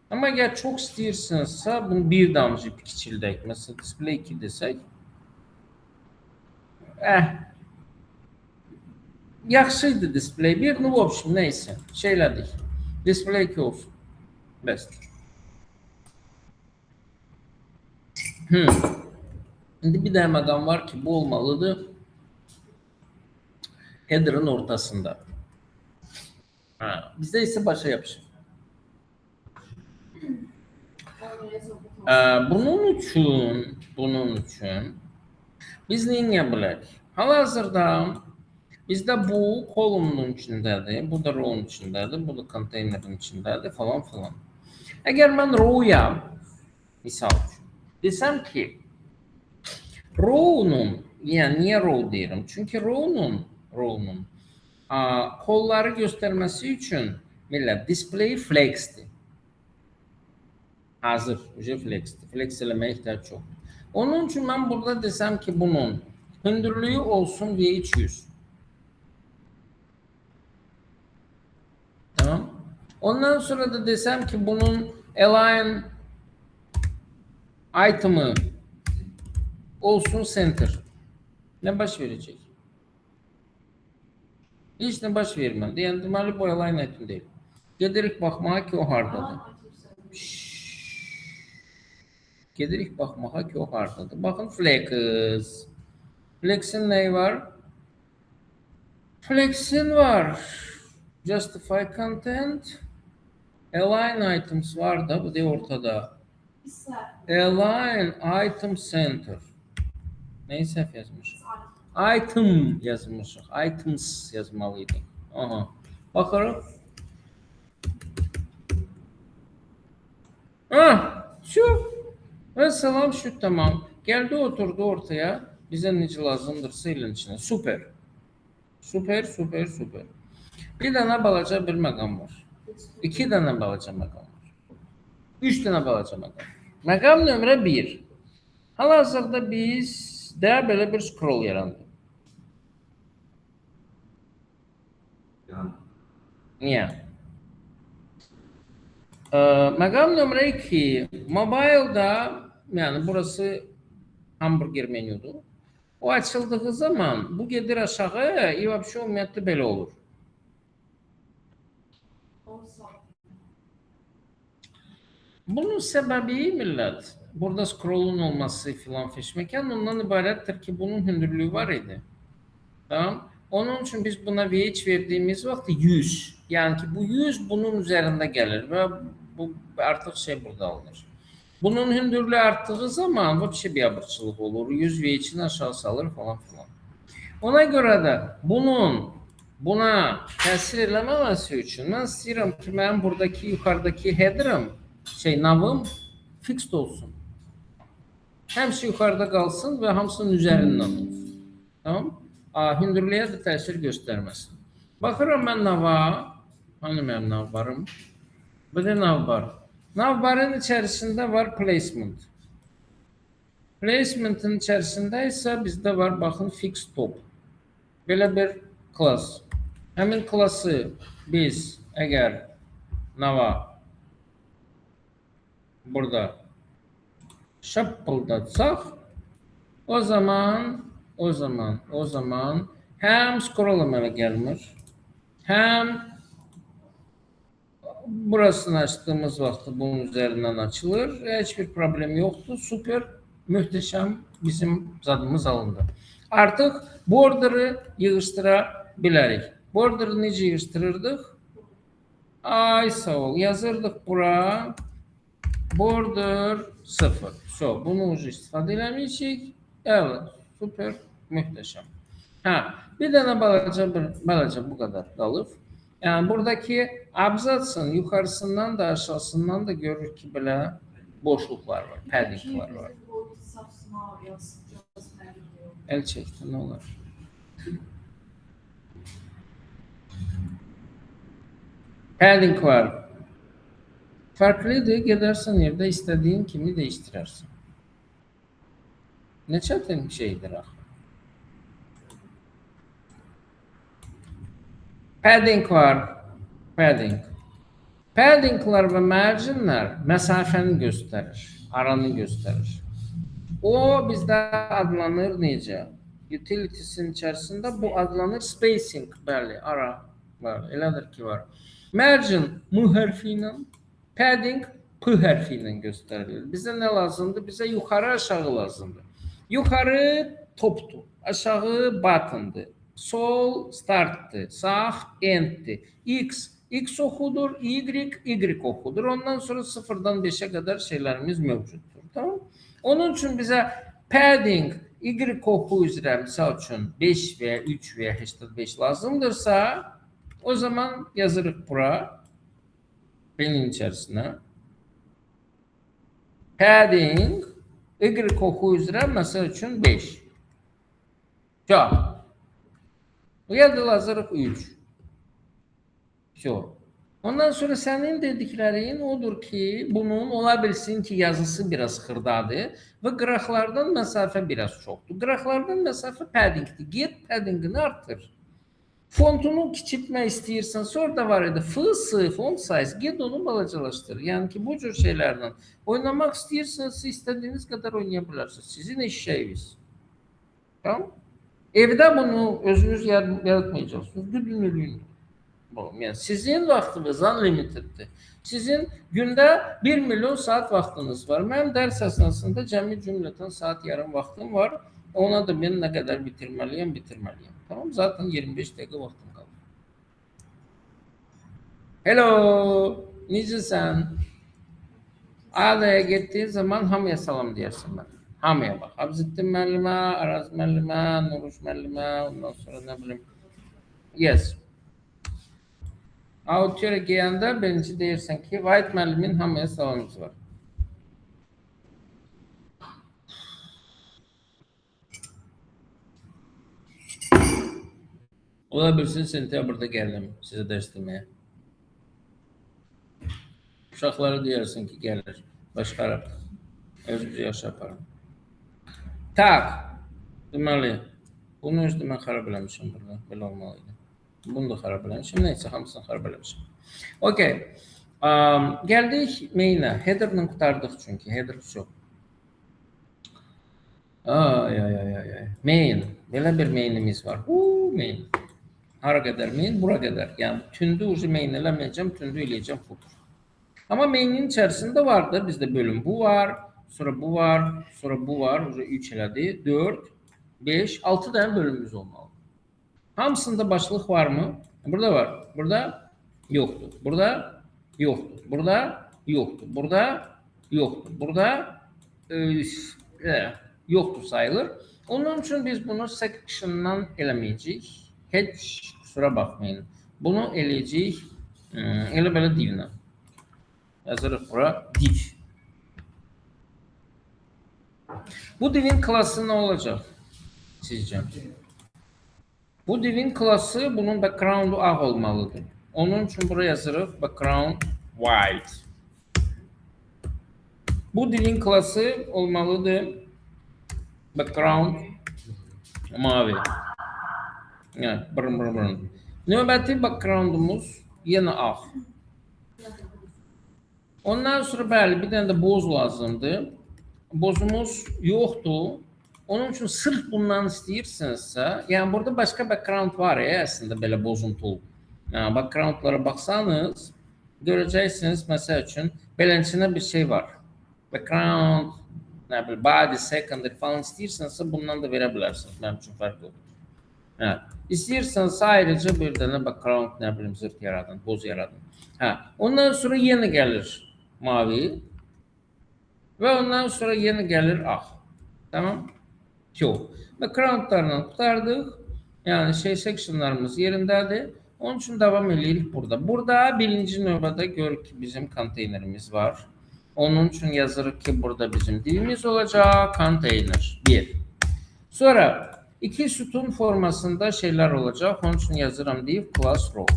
Amma əgər çox istəyirsinizsə, bunu bir damcı kiçildək. Məsələn, display 2 desək. Yaxşıydı display 1, в общем, neyse. Şeylədik. Display 2 olsun. Bəsdir. İndi bir dənə məqam var ki, bu olmalıdır. Header'ın ortasında. Bizde ise başa yapışır. Bunun için biz ne yapabiliriz? Hal-hazırda bizde bu kolumnun içindedir, bu da row'un içindedir, bu da konteynerin içindedir falan. Eğer ben row'ya misal için desem ki row'un, yani niye row derim? Çünkü row'un kolları göstermesi için display flex'ti. Hazır, flex'ti. Flex elemeye ihtiyaç yok. Onun için ben burada desem ki bunun hündürlüğü olsun V300. Tamam. Ondan sonra da desem ki bunun align item'ı olsun center. Ne baş verecek? Hiç ne baş vermədi. Yəni deməli bu align item deyil. Gedirik baxmağa ki o hardadır. Baxın flex. Flex'in neyi var? Flex'in var. Justify content. Align items var da bu da ortada. Align item center. Neyi səhv yazmışıq? Item yazmışıq. Items yazmalıydı. Baxırıq. Şu ve salam şu tamam. Geldi oturdu ortaya. Bize necə lazımdırsa ilin içine. Süper. Süper, süper, süper. Bir dənə balaca bir məqam var. İki dənə balaca məqam var. Üç dənə balaca məqam var. Məqam nömrə 1. Hal-hazırda biz də belə bir scroll yarandı. Niyə? Məqam nömrə 2. Mobile'da, yani burası hamburger menüdür. O açıldığı zaman bu gedir aşağı, vəbşə ümumiyyətlə belə olur. Bunun səbəbi millət, burada scrollun olması filan feşmekan ondan ibarətdir ki, bunun hündürlüğü var idi. Tamam. Onun için biz buna VH verdiğimiz vaxt 100. Yani ki bu 100 bunun üzerinde gelir ve bu artık şey burada alınır. Bunun hündürlüğü arttığı zaman vəbşə biabırçılıq olur. 100 VH-ni aşağı salır falan filan. Ona göre de buna təsir eləməməsi üçün mən istəyirəm ki, mənim buradaki yukarıdaki header'ım, navım fixed olsun. Həmsi yukarıda qalsın və hamısının üzərindən olsun. Tamam? Hündürlüğe de təsir göstərməsin. Baxıram mən nava, hani mənim navbarım? Bu da navbar. Navbarın içerisinde var placement. Placement'ın içerisinde ise bizde var baxın fixed top. Belə bir class. Həmin klası biz əgər nava burada şapıldatsaq, o zaman həm scroll əmələ gəlmir, həm burasını açtığımız vaxt bunun üzerinden açılır. Heç bir problem yoktu. Süper, möhtəşəm bizim zadımız alındı. Artıq border'ı yığıştıra bilərik. Border'ı necə yığıştırırdıq? Ay sağ ol. Yazırdıq bura border 0. So, bunu ucu istifadə eləməyəcək. Evet, süper, möhtəşəm. Bir dənə balaca bu kadar qalıb. Yani buradaki abzatsın yukarısından da aşağısından da görür ki belə boşluklar var, paddinglar var. El çəkdi, nə olar? Padding var. Farklıdır, gedərsən yerdə istədiyin kimi dəyişdirərsən. Ne çətin şeydir axı. Padding var. Paddinglar ve marginler mesafeni gösterir. Aranı gösterir. O bizde adlanır necə? Utilities'in içerisinde bu adlanır spacing. Bəli, ara var. Elədir ki var. Margin M hərfiyle, padding P hərfiyle gösterilir. Bize ne lazımdır? Bize yukarı aşağı lazımdır. Yukarı toptur. Aşağı button'dır. Sol start'tı, sağ end'ti. X okudur, Y okudur. Ondan sonra 0'dan 5'e kadar şeylerimiz mevcuttur. Tamam? Onun için bize padding Y oku üzere misal için 5 veya 3 veya 85 lazımdırsa o zaman yazırıq bura benim içerisine. Padding Y oku üzere misal için 5. Çok. Geldi yazırıq 3. Ondan sonra senin dediklerin odur ki bunun olabilsin ki yazısı biraz xırdadır ve qıraqlardan mesafe biraz çoktur. Qıraqlardan mesafe paddingdir. Get paddingini artır. Fontunu kiçiltmək istəyirsən, sonra da var idi font size, get onu balacalaştır. Yani ki bu cür şeylerden oynamak istəyirsiniz, istediğiniz kadar oynayabilirsiniz. Sizin eşeğiniz. Tamam? Evde bunu özünüz yaratmayacaksınız. Güdünlülüğünü. Yani sizin vaxtınız unlimiteddir. Sizin gündə 1 milyon saat vaxtınız var. Mənim dərs əsnasında cəmi cümleten saat yarım vaxtım var. Ona da mən nə qədər bitirməliyəm. Tamam, zaten 25 dəqiqə vaxtım qalır. Hello, necəsən? Adaya getdiyin zaman hamıya salam deyərsən mən. Hamıya bax. Abzittin müəllimə, Araz müəllimə, Nuruş müəllimə, ondan sonra nə bilim. Yes. Auditora geyəndə birinci deyirsən ki, White müəllimin hamıya salamımız var. Ola bilsin sentyabrda gəldim sizə dərs deməyə. Uşaqlara deyərsin ki, gəlir. Başqarab. Özümüzü yaxşı yaparım. Tak. Deməli, bunu özdə mən xarab eləmişim burada. Belə olmalıydı. Bunu da xarab eləmişim. Neysə, hamısını xarab eləmişim. Okey. Gəldik mainə. Header'la qutardıq çünki. Header yox. Ay. Main. Belə bir mainimiz var. Main. Hara qədər main? Bura qədər. Yəni, tündü ucu main eləməyəcəm, tündü eləyəcəm footer. Amma mainin içərisində vardır. Bizdə bölüm bu var, sonra bu var, sonra bu var. Ucu 3 elədi. 4, 5, 6 dənə bölümümüz olmalı. Hamısında başlıq varmı? Burada var. Burada yoxdur. Burada yoxdur. Burada yoxdur. Burada yoxdur. Burada yoxdur sayılır. Onun üçün biz bunu section'dan eləməyəcəyik. Heç kusura baxmayın. Bunu eləyəcəyik elə belə divlə. Yazırıq bura div. Bu divin klası nə olacaq sizcə? Bu divin klası bunun background'u ağ olmalıdır. Onun üçün buraya yazırıq background white. Bu divin klası olmalıdır background mavi. Yəni, bırın. Növbəti background'umuz yenə ağ. Ondan sonra bəli, bir dənə də boz lazımdır. Bozumuz yoxdur. Onun üçün sırf bundan istəyirsinizsə, yəni burada başqa background var əslində belə bozuntul. Yəni, backgroundlara baxsanız, görəcəksiniz, məsəl üçün, beləncəsinə bir şey var. Background, nə bilir, body, secondary falan istəyirsinizsə, bundan da verə bilərsiniz. Mənim üçün fərq yoxdur. İstəyirsinizsə, ayrıca bir dənə background, nə bilim, zırt yaradın, boz yaradın. Ondan sonra yenə gəlir mavi və ondan sonra yenə gəlir ağ. Tamam? Yox. Backgroundlarla qutardıq. Yəni, sectionlarımız yerindədir. Onun üçün davam edirik burada. Burada birinci növbədə görürük ki, bizim konteynerimiz var. Onun üçün yazırıq ki, burada bizim divimiz olacaq. Konteyner 1. Sonra iki sütun formasında şeylər olacaq. Onun üçün yazıram div class row.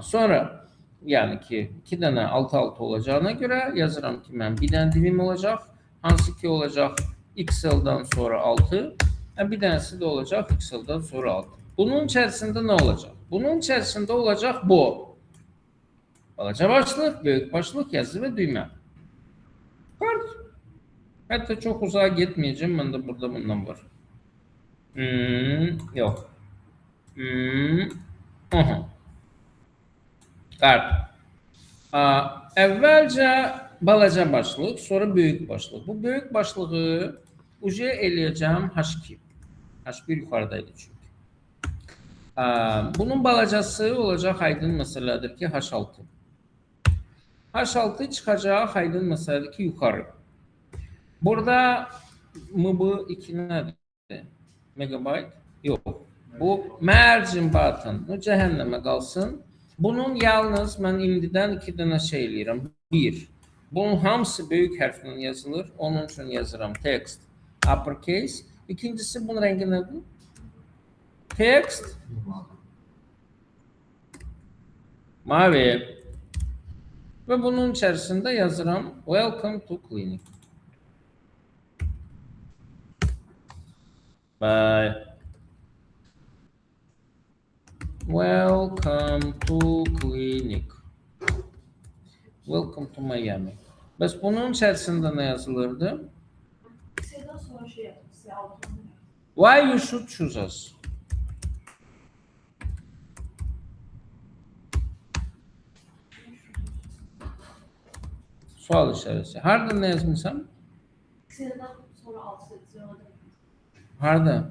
Sonra yəni ki, 2 dənə alt-alta olacağına görə yazıram ki, mən bir dənə divim olacaq. Hansı ki olacaq XL-dan sonra 6. Bir dənəsi də olacaq XL-dan sonra 6. Bunun içərisində nə olacaq? Bunun içərisində olacaq bu. Balaca başlıq, böyük başlıq, yazı və düymə. Kart. Hətta çox uzağa getməyəcəm. Məndə burada bundan var. Yox. Kart. Əvvəlcə balaca başlıq, sonra böyük başlıq. Bu böyük başlığı uca eləyəcəm H2. H1 yuxarıdaydı çünki. Bunun balacası olacaq aydın məsələdir ki, H6. H6 çıxacaq aydın məsələdir ki, yuxarı. Burada MB2 nədir? Megabyte? Yox. Bu margin button. Bu cəhənnəmə qalsın. Bunun yalnız mən indidən 2 dənə şey eləyirəm. 1. Bunun hamısı böyük hərflə yazılır. Onun üçün yazıram text uppercase. İkincisi bunun rəngi nədir? Text mavi. Və bunun içərisində yazıram welcome to clinic. Bye. Welcome to clinic. Welcome to Miami. Bəs bunun içərisində nə yazılırdı?
Şeydən sonra şey yaptım, size aldım.
Why you should choose us? Sual işarəsi. Harada nə yazmışam?
Şeydən sonra altı söyledim.
Harada?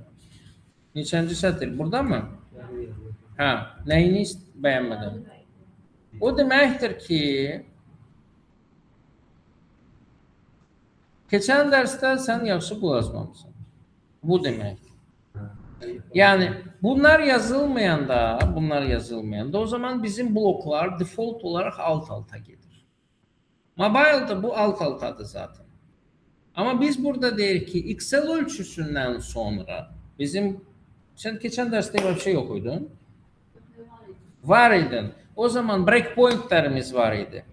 Neçənci sətir? Burada mı? Nəyini bəyənmədim? O deməkdir ki, keçən dərsdə sən yaxşı bu yazmamısan. Bu deməkdir. Yəni, bunlar yazılmayanda, o zaman bizim bloklar default olaraq alt-alta gedir. Mobile'da bu alt-altadır zaten. Amma biz burada deyirik ki, Excel ölçüsündən sonra bizim, sən keçən dərsdə bir şey yox idin. var idi. O zaman breakpointlerimiz var idi.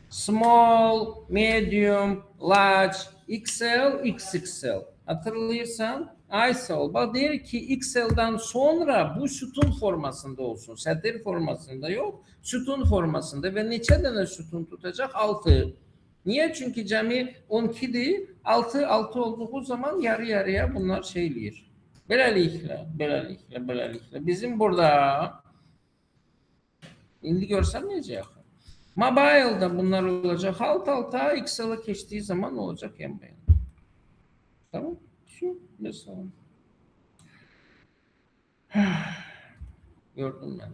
Small, medium, large, XL, XXL. Hatırlıyorsan ISO. Bak der ki XL'dan sonra bu sütun formasında olsun. Sətir formasında yok. Sütun formasında ve neçə dənə sütun tutacak? 6. Niye? Çünkü cəmi 12'dir. 6 olduğu zaman yarı yarıya bunlar şeyləyir. Beləliklə. Bizim burada indi görsəməyəcək. Mobile'da bunlar olacak. Alt-alta XL'a geçtiği zaman olacak yan beyan. Tamam. Şu mesela. Gördüm ben.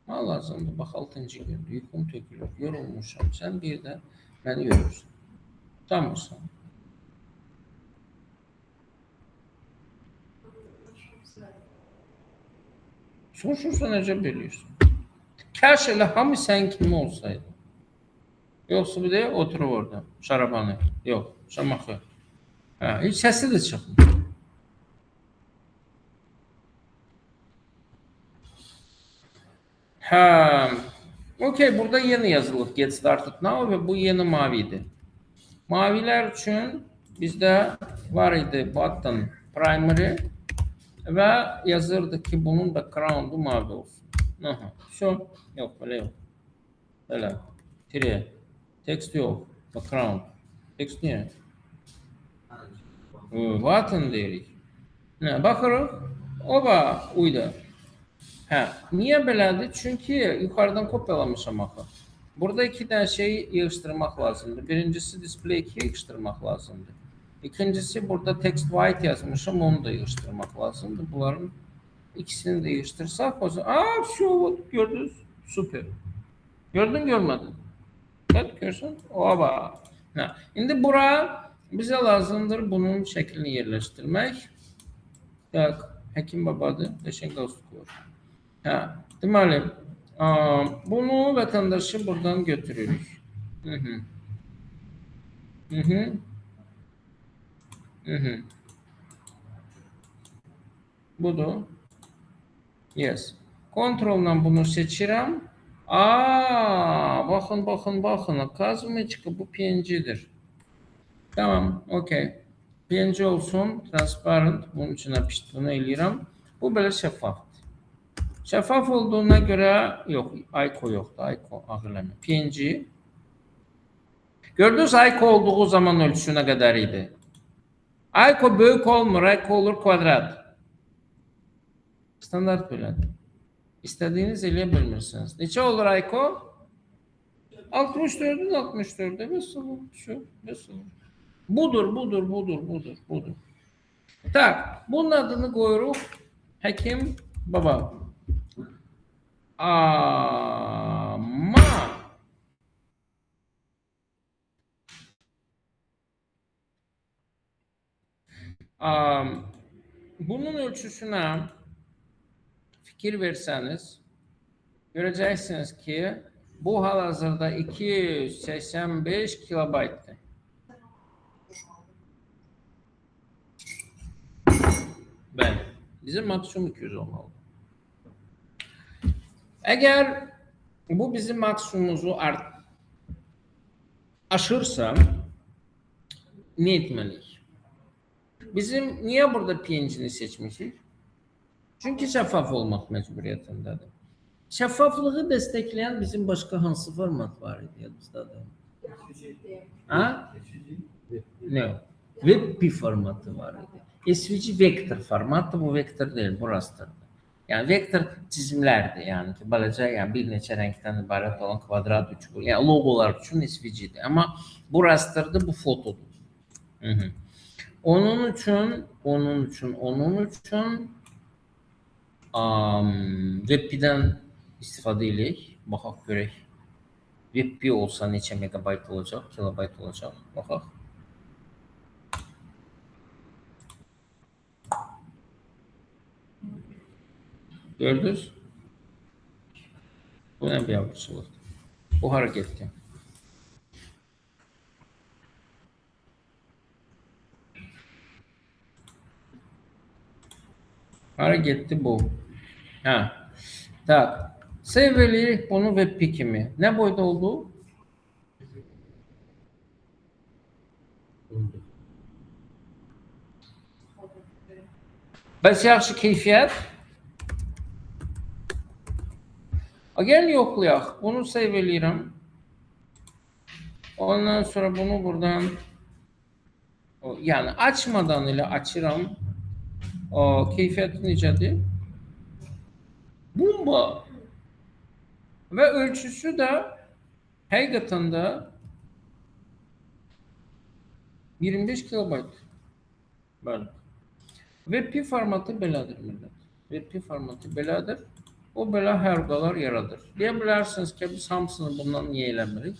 Ha lazımdı. Bak 6. gündü. Yüküm tökülür. Yorulmuşam. Sen bir de beni yorursun. Tamam mısın? Soruşursa necə biliyorsun? Kaş elə hamı sen kimi olsaydı. Yoksa bir de oturur orada. Şarabanı. Yok. Şamaxı. Ha, hiç sesi de çıkmıyor. Ha, okey. Burada yeni yazılıb. Get started now ve bu yeni mavidir. Maviler için bizde var idi button primary ve yazırdı ki bunun background'u mavi olsun. Aha. Şu yok böyle yok. Böyle. Tire. Text yok. Background. Text niye? Button deyirik. Ne bakırıq. Oba uydu. Hə, niyə belədir? Çünki yuxarıdan kopyalamışam axı. Burada iki tane şeyi yığışdırmaq lazımdır. Birincisi display 2'yi yığışdırmaq lazımdır. İkincisi burada text white yazmışım, onu da yığışdırmaq lazımdır. Bunların ikisini de yığıştırsaq o zaman... Aa, şu gördünüz. Süper. Gördün görmedin? Evet, görsən. Oba. Hə. İndi bura bize lazımdır bunun şeklini yerleştirmek. Tak, Həkim babadır. Deşen qalstuk var. Ha, deməli, bunu vətəndaşı buradan götürürük. Budur. Yes. Kontrolla bunu seçirəm. Baxın. Kazmıçka bu PNG'dir. Tamam, okey. PNG olsun, transparent. Bunun için bunu eləyirəm. Bu belə şəffafdır. Şeffaf olduğuna göre yok. ICO yoktu. ICO ağırlama. PNG. Gördünüz ICO olduğu zaman ölçüsü ne kadar idi? ICO büyük olmur. ICO olur kvadrat. Standart böyledir. İstediğiniz eleyebilirsiniz. Neçə olur ICO? 64'ün 64'e mesela şu mesela. Budur. Tak, bunun adını koyuruq. Həkim baba. Ama bunun ölçüsüne fikir verseniz göreceksiniz ki bu halihazırda 285 kilobayttı. Bizim maksimum 200 olmalı. Eğer bu bizim maksimumumuzu aşırsa ne etmeliyiz? Bizim niye burada PNG'ni seçmişiz? Çünkü şeffaf olmak mecburiyetindedir. Şeffaflığı destekleyen bizim başka hansı format var idi yanımızda da? Ha? Ne? WebP formatı var idi. SVG vektor formatı, bu vektor değil, bu rasterdir. Yani vektör çizimlerdi yani ki balaca yani bir neçə renkten ibaret olan kvadrat üçgen yani logolar için SVG'di ama bu raster'da bu fotodur. Onun için WebP'den istifadə edirik. Baxaq görək. WebP olsa neçə megabayt olacaq, kilobayt olacaq. Baxaq. Gördünüz? Bu ne bir yavruçuluqdur. Bu hara getdi? Hara getdi bu? Ha. Tak. Save eləyirik bunu WebP kimi. Ne boyda oldu? Bəs yaxşı keyfiyyət? Gəlin yoxlayaq. Bunu save eləyirəm. Ondan sonra bunu buradan yani açmadan ile açıram. Keyfiyyəti necədir? Bomba. Və ölçüsü də həqiqətən də 25 kilobayt. Bəli. WebP formatı belədir millət. WebP formatı belədir. O belə hərqalar yaradır. Deyə bilərsiniz ki, biz hamısını bundan niyə eləmirik?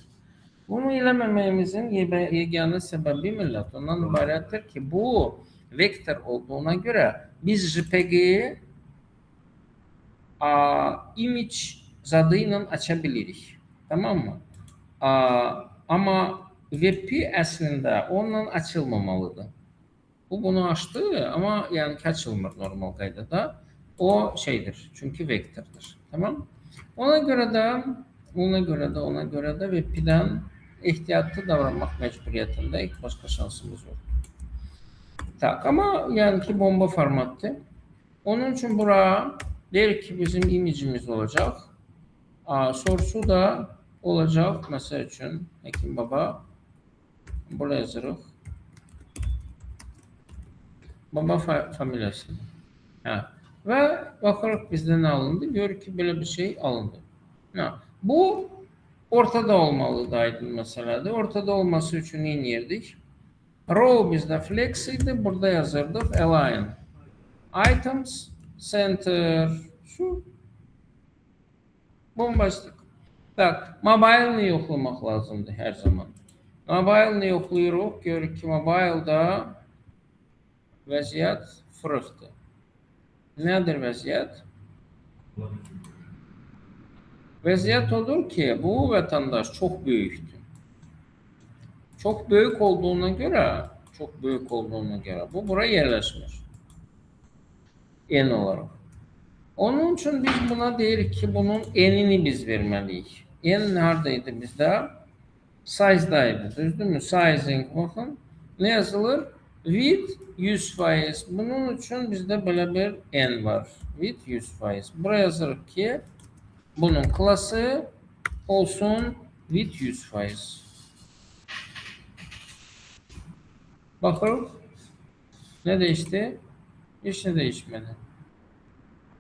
Bunu eləməməyimizin yeganə səbəbi millət ondan ibarətdir ki, bu vektor olduğuna görə biz JPG-yi image zadı ilə aça bilirik. Tamam mı? Amma WebP əslində onunla açılmamalıdır. Bu bunu açtı ama yani açılmır normal qaydada. O şeydir. Çünkü vektordur. Tamam? Ona göre de WebP-dən ehtiyatlı davranmaq mecburiyyətindəyik. Başka şansımız yok. Tak ama yani ki bomba formatı. Onun için bura der ki bizim imajımız olacak. Sorusu da olacak. Mesela için Hekim Baba buraya yazırıq. Baba familyası. Ve bakarıq bizden ne alındı? Görürük ki böyle bir şey alındı. Bu ortada olmalıdır aydın məsələdir. Ortada olması için ne yerdik? Row bizde flex idi. Burada yazırdık align. Items, center. Şu. Bombastik. Tak, mobile'ni yoxlamaq lazımdır her zaman. Mobile'ni yoxlayırıq. Görürük ki mobile'da vəziyyət fırıqdır. Nədir vəziyyət? Vəziyyət odur ki, bu vətəndaş çox böyükdür. Çok büyük olduğuna göre bu buraya yerleşmiş. N olarak. Onun için biz buna deyirik ki bunun n'ini biz vermeliyiz. N neredeydi bizde? Size'daydı. Düzdürmü? Sizing bakın. Ne yazılır? Width 100%. Bunun için bizde böyle bir n var. Width 100%. Buraya yazırıq ki bunun klası olsun width 100%. Bakırıq. Ne değişti? Hiç ne değişmedi.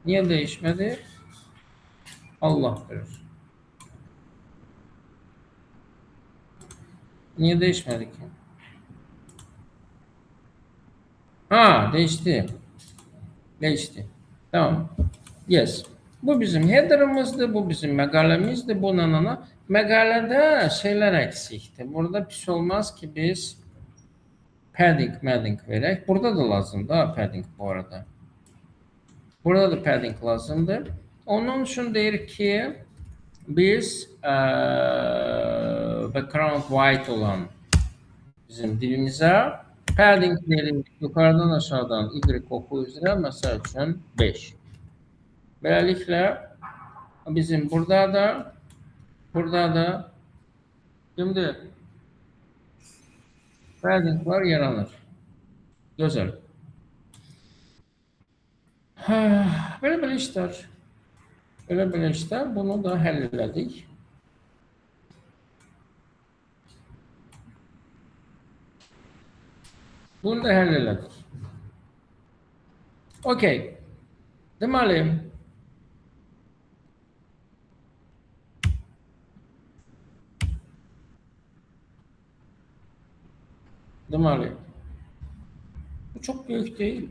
Niye değişmedi? Allah bilir. Niye değişmedi ki? Değişti. Değişti. Tamam. Yes. Bu bizim header'ımızdı, bu bizim məqaləmizdir. Bu nanana. Məqalədə şeyler eksikti. Burada pis olmaz ki biz padding verək. Burada da lazımdır padding bu arada. Burada da padding lazımdır. Onun için deyirik ki biz background white olan bizim dilimize padding verin yukarıdan aşağıdan y oku üzere mesela için 5. Böylelikle bizim burada da şimdi paddingler yaranır. Güzel. Böyle işler. Böyle işler. Bunu da halledik. Bunu da halledik. Okey. Deməli, bu çok büyük değil.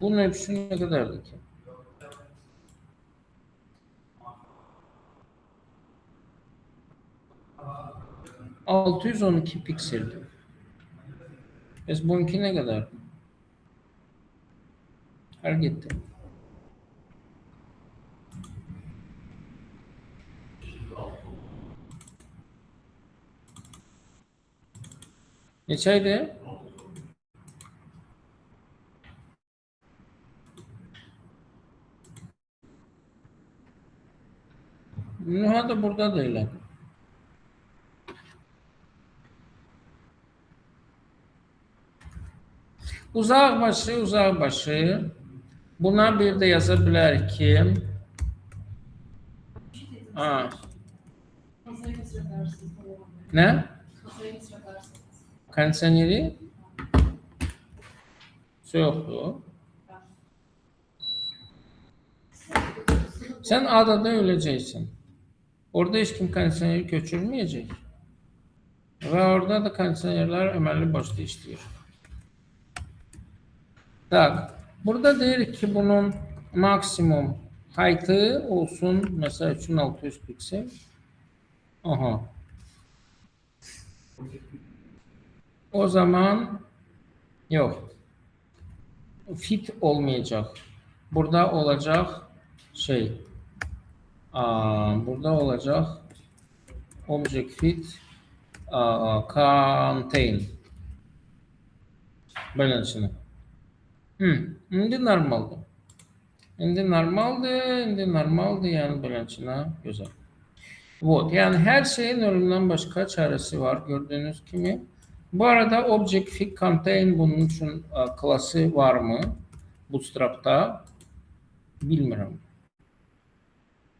Bunun hepsi ne kadardı ki? ...612 pikseldi. Bununki ne kadar? Her gitti. Neçəydi? Aha da burada da elədim. Uzaqbaşı, uzaqbaşı. Buna bir de yaza bilərik ki, ha,
Kasayı kısredersiniz.
nə?
Kasayı kısredersiniz.
Kondisioneri yoxdur. Sen adada öleceksin. Orada hiç kim kondisioneri köçürmeyecek. Ve orada da kondisionerler ömürlü başta işliyor. Tak. Burada deyirik ki bunun maksimum height'ı olsun mesela 3600 piksel. Aha. O zaman yok. Fit olmayacak. Burada olacak şey. Burada olacak object fit contain. Beləsinə. İndi normaldır. İndi normaldır, yəni beləsinə gözəl. Вот, yani her şeyin ölümden başka çaresi var gördüğünüz gibi. Bu arada Object Fit Contain bunun için klası var mı? Bootstrap'ta bilmiyorum.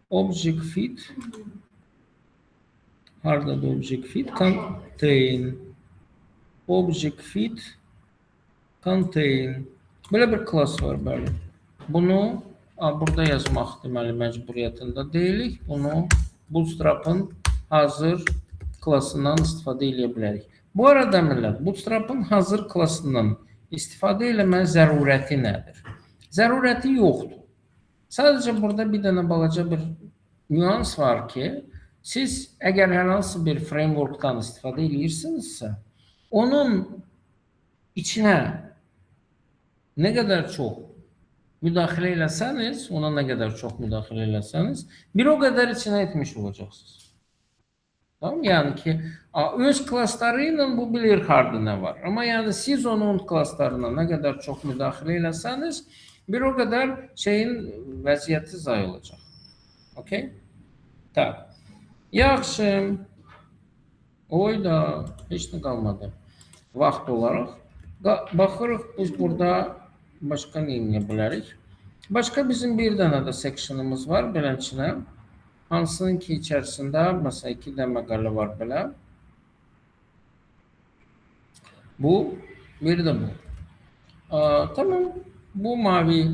Object Fit hardadır Object Fit Contain. Object Fit Contain. Böyle bir klas var böyle. Bunu burada yazmaq deməli məcburiyyətində deyilik. Bunu Bootstrap'ın hazır klasından istifadə edə bilərik. Bu arada millət, Bootstrap'ın hazır klasından istifadə eləmək zərurəti nədir? Zərurəti yoxdur. Sadəcə burada bir dənə balaca bir nüans var ki, siz əgər hər hansı bir frameworkdan istifadə edirsinizsə, onun içinə nə qədər çox müdaxilə eləsəniz, ona nə qədər çox müdaxilə eləsəniz, bir o qədər içinə etmiş olacaqsınız. Tamam? Yəni ki, öz klasları ilə bu bilir harda nə var. Amma yəni siz onun klaslarına nə qədər çox müdaxilə eləsəniz, bir o qədər şeyin vəziyyəti zay olacaq. Okay? Tak. Yaxşı. Oyda heç nə qalmadı. Vaxt olaraq. Baxırıq biz burada başqa nə edə bilərik? Başqa bizim bir dənə də section'ımız var beləçinə. Hansının ki içərisində məsələn 2 də məqalə var belə. Bu, bir də bu. Tamam. Bu mavi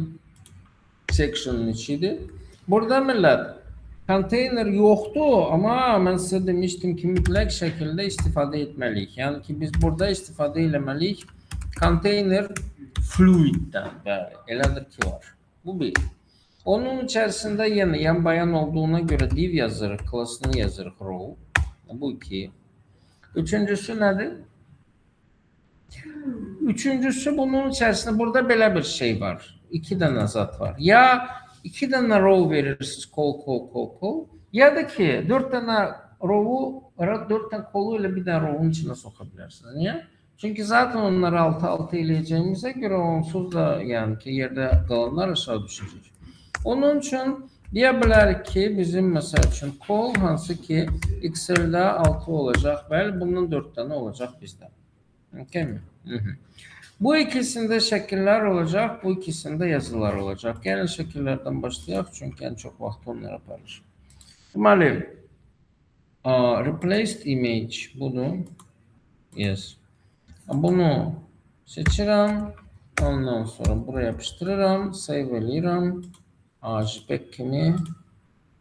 section'ın içidir. Burada millət konteyner yoxdur, amma mən sizə demişdim ki, mütləq şəkildə istifadə etməliyik. Yəni ki, biz burada istifadə etməliyik konteyner fluiddən. Bəli, elədir ki var. Bu bir. Onun içərisində yenə yan bayan olduğuna görə div yazırıq, klasını yazırıq row. Bu iki. Üçüncüsü nədir? Üçüncüsü bunun içərisində burada belə bir şey var. 2 dənə zat var. Ya 2 dənə row verirsiniz, call. Ya da ki 4 dənə row'u, 4 dənə call'u ilə bir dənə row'un içinə soxa bilərsiniz. Niyə? Çünki zaten onları altı eləyəcəyimizə görə onsuz da yəni ki yerdə qalanlar aşağı düşəcək. Onun üçün deyə bilərik ki bizim məsəl üçün call hansı ki Excel-də 6 olacaq. Bəli, bundan 4 dənə olacaq bizdə. Okay mi? Bu ikisində şəkillər olacaq, bu ikisində yazılar olacaq. Gəlin şəkillərdən başlayaq, çünki ən çox vaxt onlara paylaşır. Deməli, replaced image budur. Yes. Bunu seçirəm. Ondan sonra buraya yapışdırıram, save eləyirəm. JPEG kimi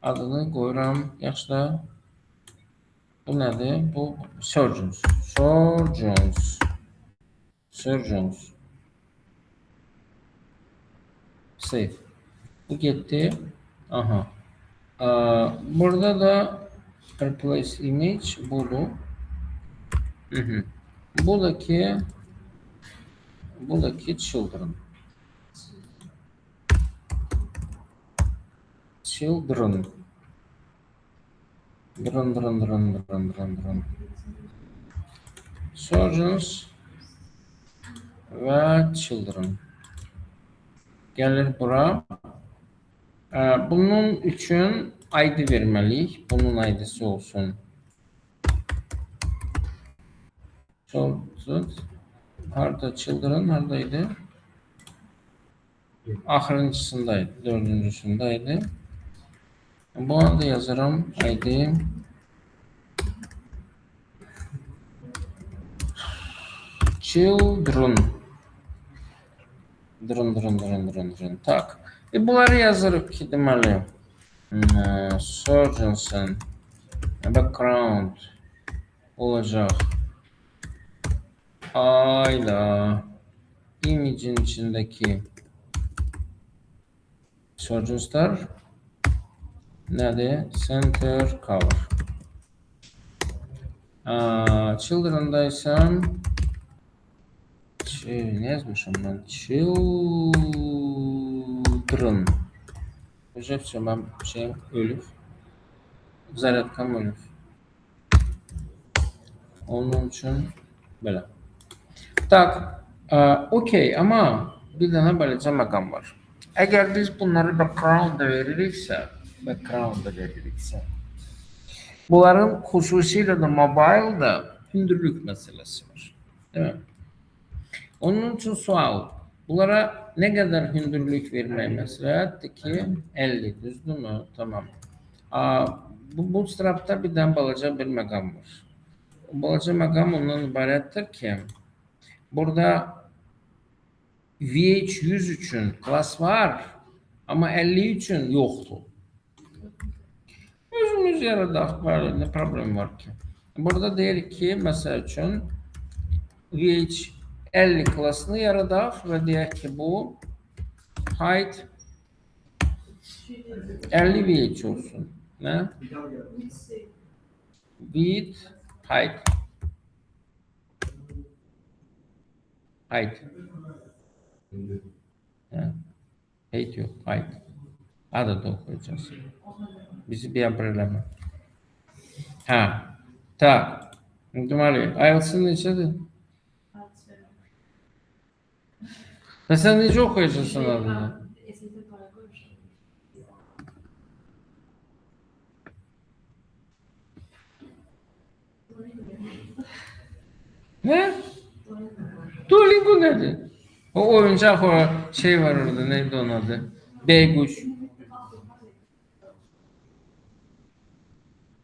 adını qoyuram. Yaxşı da bu nədir? Bu Surgeons. Save. Bu getdi. Aha. Burada da replace image budur. Buradaki children. Surgeons ve children. Gelir bura. Bunun üçün ID vermeliyik. Bunun ID'si olsun. Children. Harda children hardaydı? Axırıncısındaydı. Dördüncüsündeydi. Bu anda yazarım ID. Children. Dırın. Tak. Bunları yazırıq ki, deməli. Surgeon'sun. Background olacaq. Ayla. Image'in içindeki Surgeons'lar nədir? Center cover. Children'da ise ne yazmışım ben? Children. Hocam ben ölüp. Zaryadkam ölüp. Onun için böyle. Tak. Okey ama bir dənə beləcə məqam var. Əgər biz bunları backgroundda veririksə, bunların xüsusilə də mobildə hündürlük məsələsi var. Değil mi? Onun için sual. Bunlara ne kadar hündürlük vermək məsləhətdir ki, 50, düzdür mü? Tamam. Bu Bootstrap'ta bir dənə balaca bir məqam var. O balaca məqam ondan ibarətdir ki, burada VH100 üçün klas var, ama 50 üçün yoxdur. Özümüz yaradaq, böyle ne problem var ki? Burada deyirik ki, məsəl üçün VH50 klasını yaradaq və deyək ki, bu height 50 VH olsun. Ne? Width, height. Height. Height yok, height. Adı da okuyacağız. Bizi bir problema. Tak. Deməli, IELTS-ın neçədir? Və sən necə oxuyacaqsın adını? Ne? Duolingo nedir? O oyuncaq o şey var orada, neydi onun adı? Beyguş.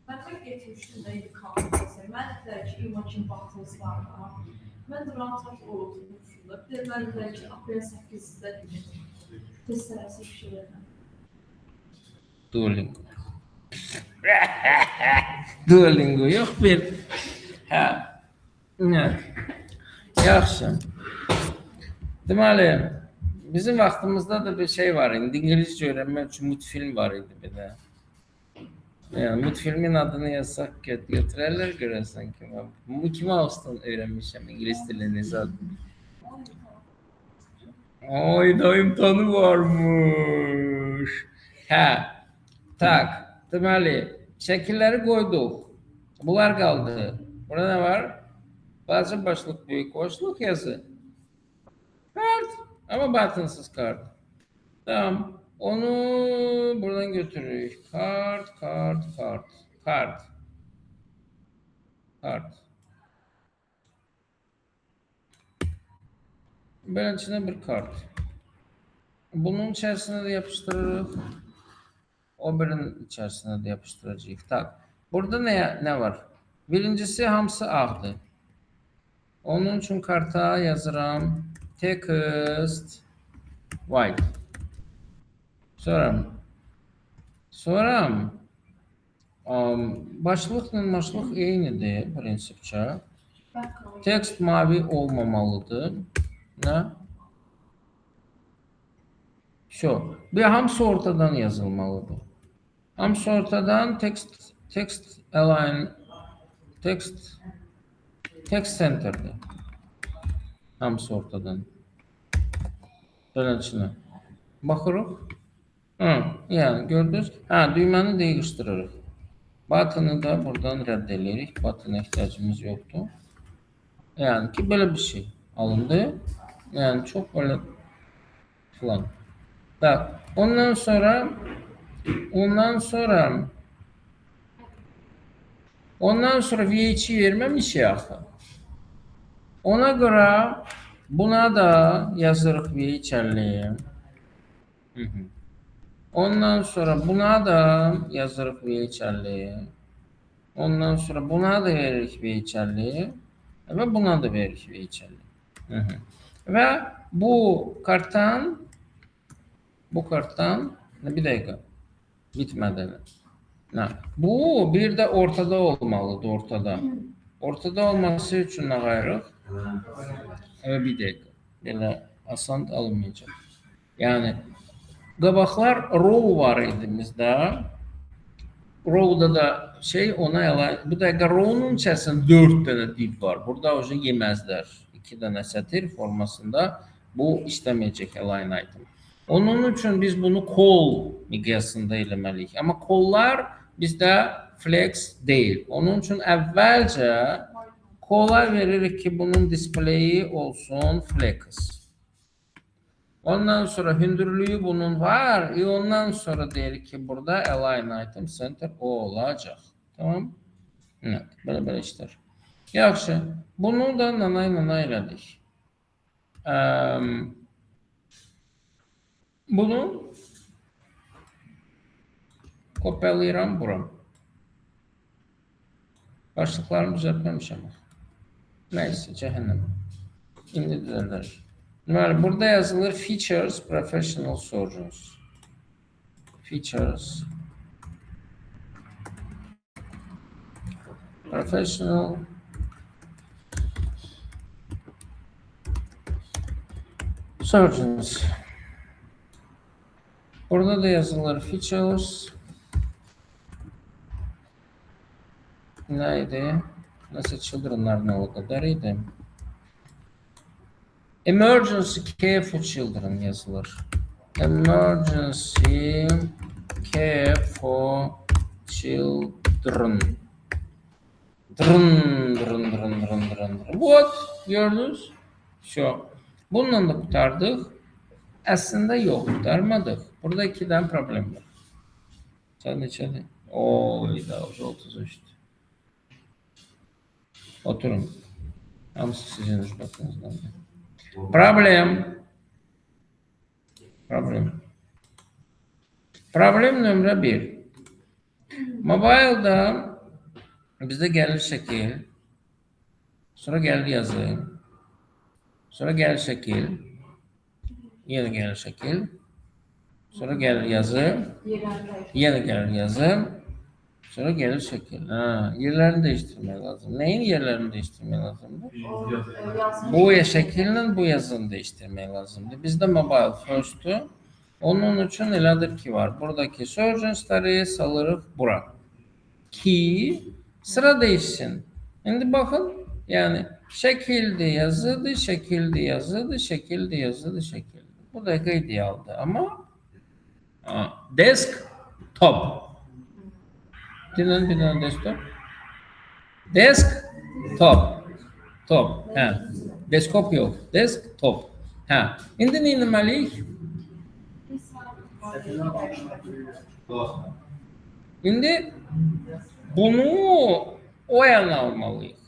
Ben tek geçmiştim de kalmıştım. Ben de ki imajın batması var. Ben de rahat oturmuşum. Bir de ben de ki aprel 8'de test bir şeylerden.
Duolingo. Duolingo yok bir. Ne? Yaxşı. Deməli, bizim vaxtımızda da bir şey var idi. İngilizce öğrenmek için multfilm var idi bir de. Yani multfilmin adını yazsak götürərlər görəsən ki. Mickey Mouse'dan öğrenmişim İngiliz dilini zaten. Ay dayım tanı varmış. Tak. Deməli, şəkilləri qoyduq. Bunlar qaldı. Burada ne var? Balaca başlık, büyük boşluk yazı. Kart. Ama buttonsız kart. Tamam. Onu buradan götürürük. Kart. Böyle içine bir kart. Bunun içerisine de yapıştırırız. O birinin içerisine de yapıştıracağız. Tak. Burada ne var? Birincisi hamısı ağdı. Onun için karta yazıram. Text white. Sonra başlık eynidir prinsipçə. Text mavi olmamalıdır. Ne? Şu. Bir hamısı ortadan yazılmalıdır. Hamısı ortadan text align text center'da. Hamısı ortadan. Beləçinə. Baxırıq. Yani gördünüz. Düyməni değiştiririk. Button'ı da buradan rədd edirik. Button'a ihtiyacımız yoktur. Yani ki böyle bir şey alındı. Yani çok böyle falan. Ondan sonra Ondan sonra V2 verməmişik axı. Ona görə buna da yazırıq V2'liyi. Ondan sonra buna da yazırıq V2'liyi. Ondan sonra buna da veririk V2'liyi. Ve buna da veririk V2'liyi. Ve bu karttan bir dakika bitmedi. Bu bir de ortada olmalıdır, ortada. Ortada olması için ne gayrıq? Evet, bir dakika. Belə asan alınmayacaq. Yani qabaqlar row var idi bizdə. Row'da da ona əlavə. Bu dəqiqə row'un içərisində 4 dənə div var. Burada o yeməzlər. 2 dənə sətir formasında bu istəməyəcək align item. Onun üçün biz bunu call miqyasında eləməliyik. Amma call'lar bizdə flex deyil. Onun üçün əvvəlcə call'a veririk ki, bunun displeyi olsun flex. Ondan sonra hündürlüğü bunun var. Ondan sonra deyirik ki, burada align item center o olacaq. Tamam? Evet, belə işlər. Yaxşı. Bunu da nanay elədik. Bunu kopyalayıram buram. Başlıklarını düzeltmemişim. Neyse, cəhənnəm. İndi düzəldərik. Burada yazılır Features Professional Surgeons. Features Professional Surgeons. Burada da yazılır Features. Neydi? Nasıl children'lar ne o kadar iyiydi? Emergency Care for Children yazılır. Emergency Care for Children. What? Gördünüz? Şu. Bununla da kurtardık. Aslında yok, kurtarmadık. Burada 2 tane problem var. Sadece. Oy da 33. Oturun. Hamısı sizin rütbətınizdən. Problem nömrə 1. Mobile'da bizdə gəlir şəkil, sonra gəlir yazı, sonra gəlir şəkil, yenə gəlir şəkil, sonra gəlir yazı, yenə gəlir yazı, sonra gəlir şəkil. Yerlərini dəyişdirmək lazım. Neyin yerlərini dəyişdirmək lazımdır? Bu şəkillə bu yazını dəyişdirmək lazımdır. Bizdə mobile first'ü. Onun üçün elədir ki var. Buradakı surgeons'ları salırıq bura. Ki sıra değişsin. Şimdi bakın. Yani şekilde yazıdı, şekilde yazıdı, şekilde yazıdı, şekilde. Bu da idealdi ama desktop. Dinlen bir tane desktop. Desktop. Top. Desktop yok. Desktop. Şimdi ne inmeliyik? Şimdi bunu o yana almalıyız.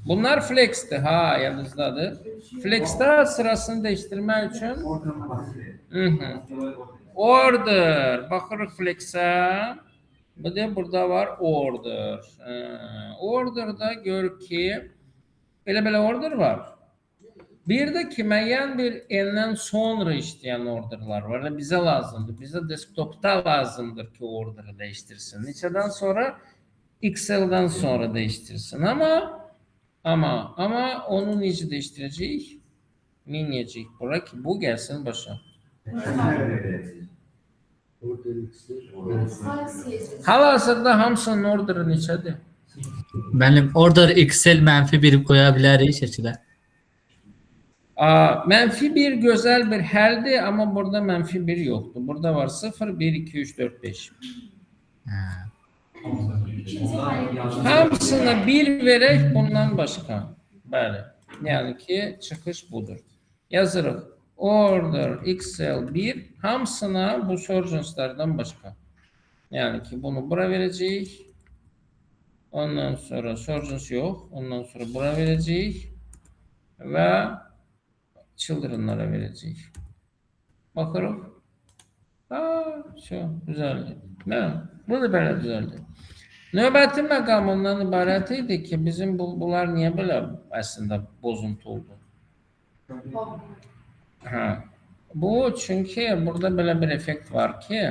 Bunlar flex'ti. Yadınızdadır. Flex'te sırasını değiştirmek için order. Bakırıq flex'e. Bir de burada var order. Order'da gör ki belə order var. Bir de ki müəyyən bir enden sonra işleyen orderlar var. Bize lazımdır. Bize desktop'ta lazımdır ki order'ı değiştirsin. Neçədən sonra Excel'den sonra değiştirsin. Ama onu necə değiştirəcəyik? Miniyəcəyik bura ki bu gəlsin başa. Hal-hazırda hamısının order'ı neçədir?
Benim order Excel -1 koya bilərik şəkilə.
-1 güzel bir həldir, ama burada -1 yoktur. Burada var 0, 1, 2, 3, 4, 5. Hamısına 1 verək bundan başqa. Bəli. Yəni ki çıxış budur. Yazırıq. Order Excel 1 hamısına bu surgeons'lardan başqa. Yani ki bunu bura vereceğiz. Ondan sonra Surgeons yok. Ondan sonra bura vereceğiz. Ve Children'lara vereceğiz. Bakarız. Şu güzeldi. Ne? Bu da böyle güzeldi. Növbəti məqam ondan ibarət idi ki, bizim bunlar niyə belə əslində bozuntu oldu? Ha. Bu çünkü burada belə bir effekt var ki,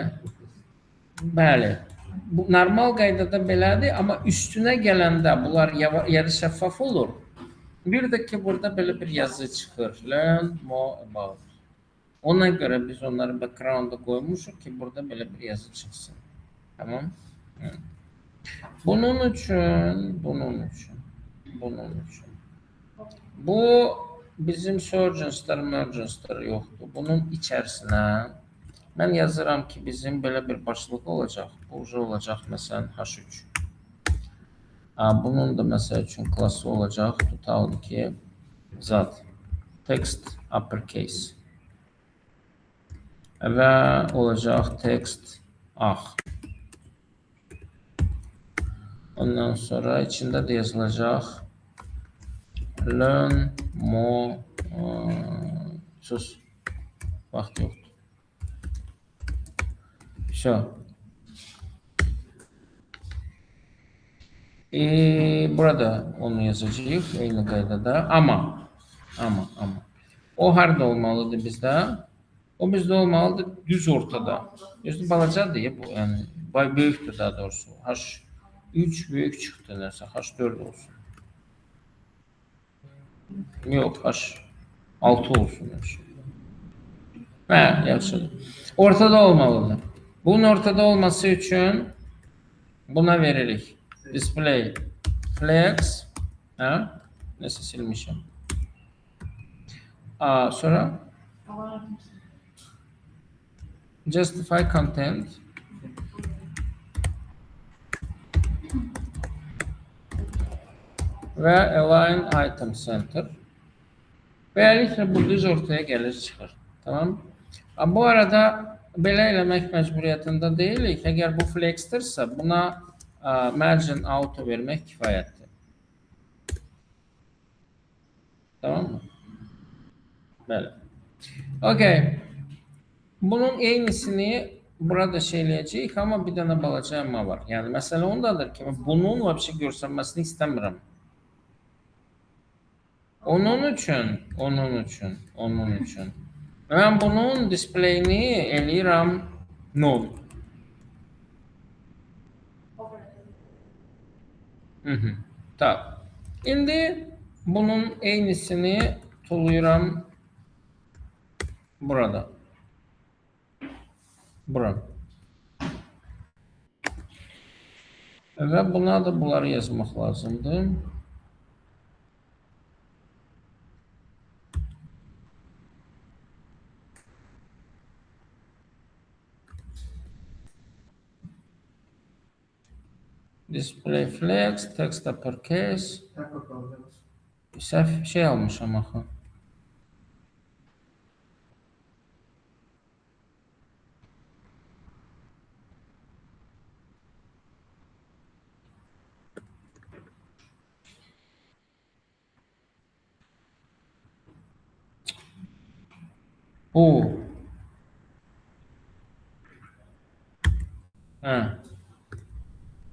bəli, bu normal qaydada belədir, amma üstünə gələndə bunlar yarı şəffaf olur. Bir də ki, burada belə bir yazı çıxır. Learn more about. Ona göre biz onları background'a koymuşuz ki burada böyle bir yazı çıksın. Tamam. Hı. Bunun için bu bizim surgeons'lar yoktu. Bunun içerisine ben yazıram ki bizim böyle bir başlık olacak. Bu olacak mesela H3. Bunun da mesela için klası olacak. Tutalım ki zat text uppercase. Ve olacak text Ondan sonra içinde de yazılacak learn more sus vakti yoktu. Şu. Burada onu yazacağız aynı kaydada ama o harda olmalıdır bizde. O bizde olmalıdır düz ortada. Düz balaca diye bu yani büyüktür daha doğrusu. H3 büyük çıktı neyse H4 olsun. Yok H6 olsun. Yaxşı. Ortada olmalıdır. Bunun ortada olması için buna veririk. Display flex neyse silmişim. Sonra justify content ve align item center. Böylelikle bu düz ortaya gelir çıkar. Tamam. Bu arada belə eləmək məcburiyyətində deyilik. Əgər bu flexdirsə buna margin auto vermək kifayətdir. Tamam mı? Böyle. Okey. Bunun eynisini burada şeyləyəcəyik, amma bir dənə balaca amma var. Yəni məsələ ondadır ki, bunun vəbşə görsənməsini istəmirəm. Onun üçün mən bunun displeyini eləyirəm null. Tamam. İndi bunun eynisini tuluyuram burada. Ve buna da bunları yazmaq lazımdır. Display flex, text uppercase. Səhv şey almışam axı. Bu.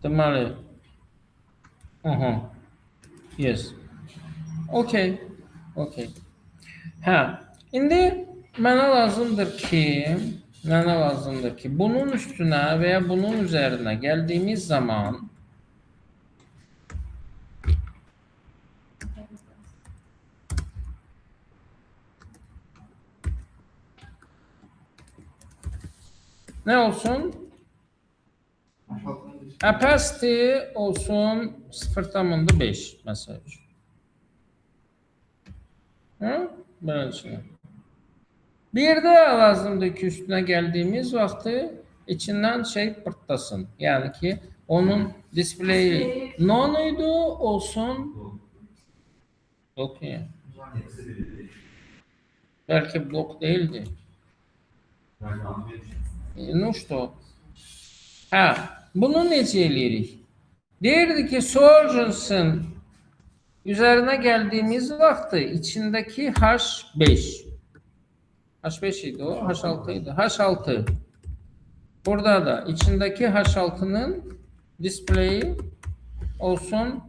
Deməli. Yes. Okay. İndi mənə lazımdır ki, bunun üstüne veya bunun üzerine geldiğimiz zaman ne olsun? Opacity olsun 0,5 mesela. Böylece. Bir de lazımdır ki üstüne geldiğimiz vakti içinden şey pırtlasın. Yani ki onun display'i non'uydu olsun. Okey. Belki blok değildi. Ну что? Bunu necə eləyirik? Deyirdi ki, Solzhenitsyn üzerine geldiğimiz vakti içindeki H5. H5 idi o, H6 idi. H6. Burada da içindeki H6'nın displeyi olsun.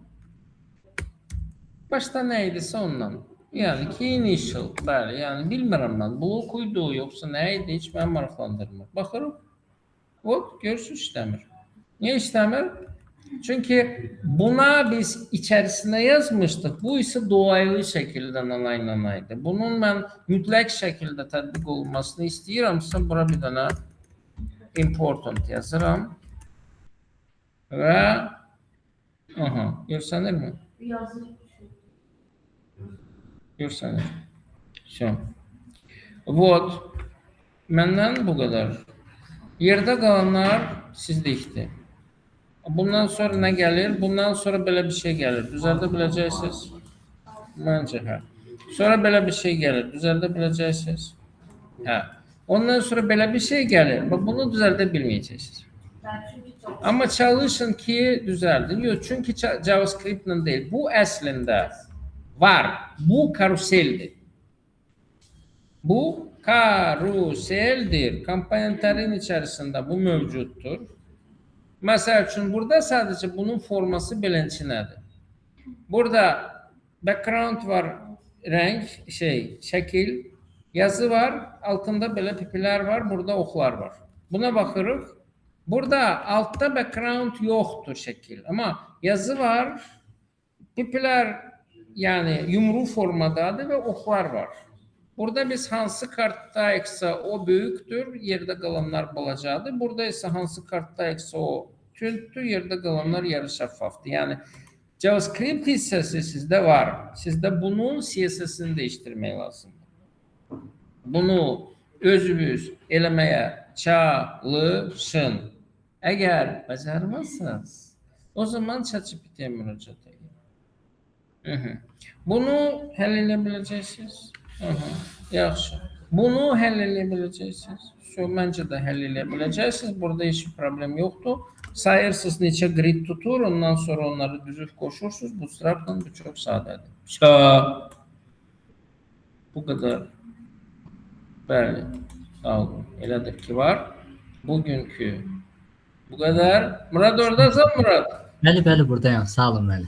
Başta neydiyse ondan. Yani ki initial, bəli, yani bilmirəm mən. Blokuydu yoksa neydi hiç mən maraqlandırmır. Baxırıq. Ot, görürsünüz işləmir. Niye işləmir? Çünkü buna biz içerisine yazmıştık. Bu ise dolaylı şekilde nanaydı. Bunun ben mütləq şekilde tətbiq olmasını istəyirəmsə, bura bir dənə important yazıram. Ve görsənir mi?
Yazır.
Görsənir. Все. Вот. Məndən bu kadar. Yerde kalanlar sizlikdir. Bundan sonra ne gelir? Bundan sonra belə bir şey gelir. Düzəldə biləcəksiniz? Məncə hə. Sonra belə bir şey gelir. Düzəldə biləcəksiniz? Hə. Ondan sonra belə bir şey gelir. Bak bunu düzəldə bilməyəcəksiniz. Ama çalışın ki düzəldin. Yox, çünki JavaScript-lə deyil. Bu əslində var. Bu karuseldir. Bu karuseldir. Komponentlerin içerisinde bu mevcuttur. Mesela için burada sadece bunun forması belençinədir. Burada background var, renk, şekil, yazı var, altında belə pipiler var, burada oxlar var. Buna baxırıq. Burada altta background yoxdur şekil ama yazı var, pipiler yani yumru formadadır ve oxlar var. Burada biz hansı kartdayıqsa o böyükdür, yerde qalanlar balacadır. Burada ise hansı kartdayıqsa o tündür, yerde qalanlar yarı şəffafdır. Yani JavaScript hissəsi sizdə var. Sizdə bunun CSS-ini değiştirmək lazımdır. Bunu özünüz eləməyə çalışın. Eğer bacarmazsanız o zaman ChatGPT-yə müraciət edin. Bunu həll edə biləcəksiniz. Yaxşı. Bunu həll edə biləcəksiniz. Məncə də həll edə biləcəksiniz. Burada heç bir problem yoxdur. Sayırsınız neçə grid tutur, ondan sonra onları düzüb koşursunuz. Bootstrap'la bu çox sadədir. Bu kadar. Bəli. Sağ olun. Elədir ki var. Bugünkü bu kadar. Murad oradasan Murad?
Bəli, buradayım. Sağ olun, bəli.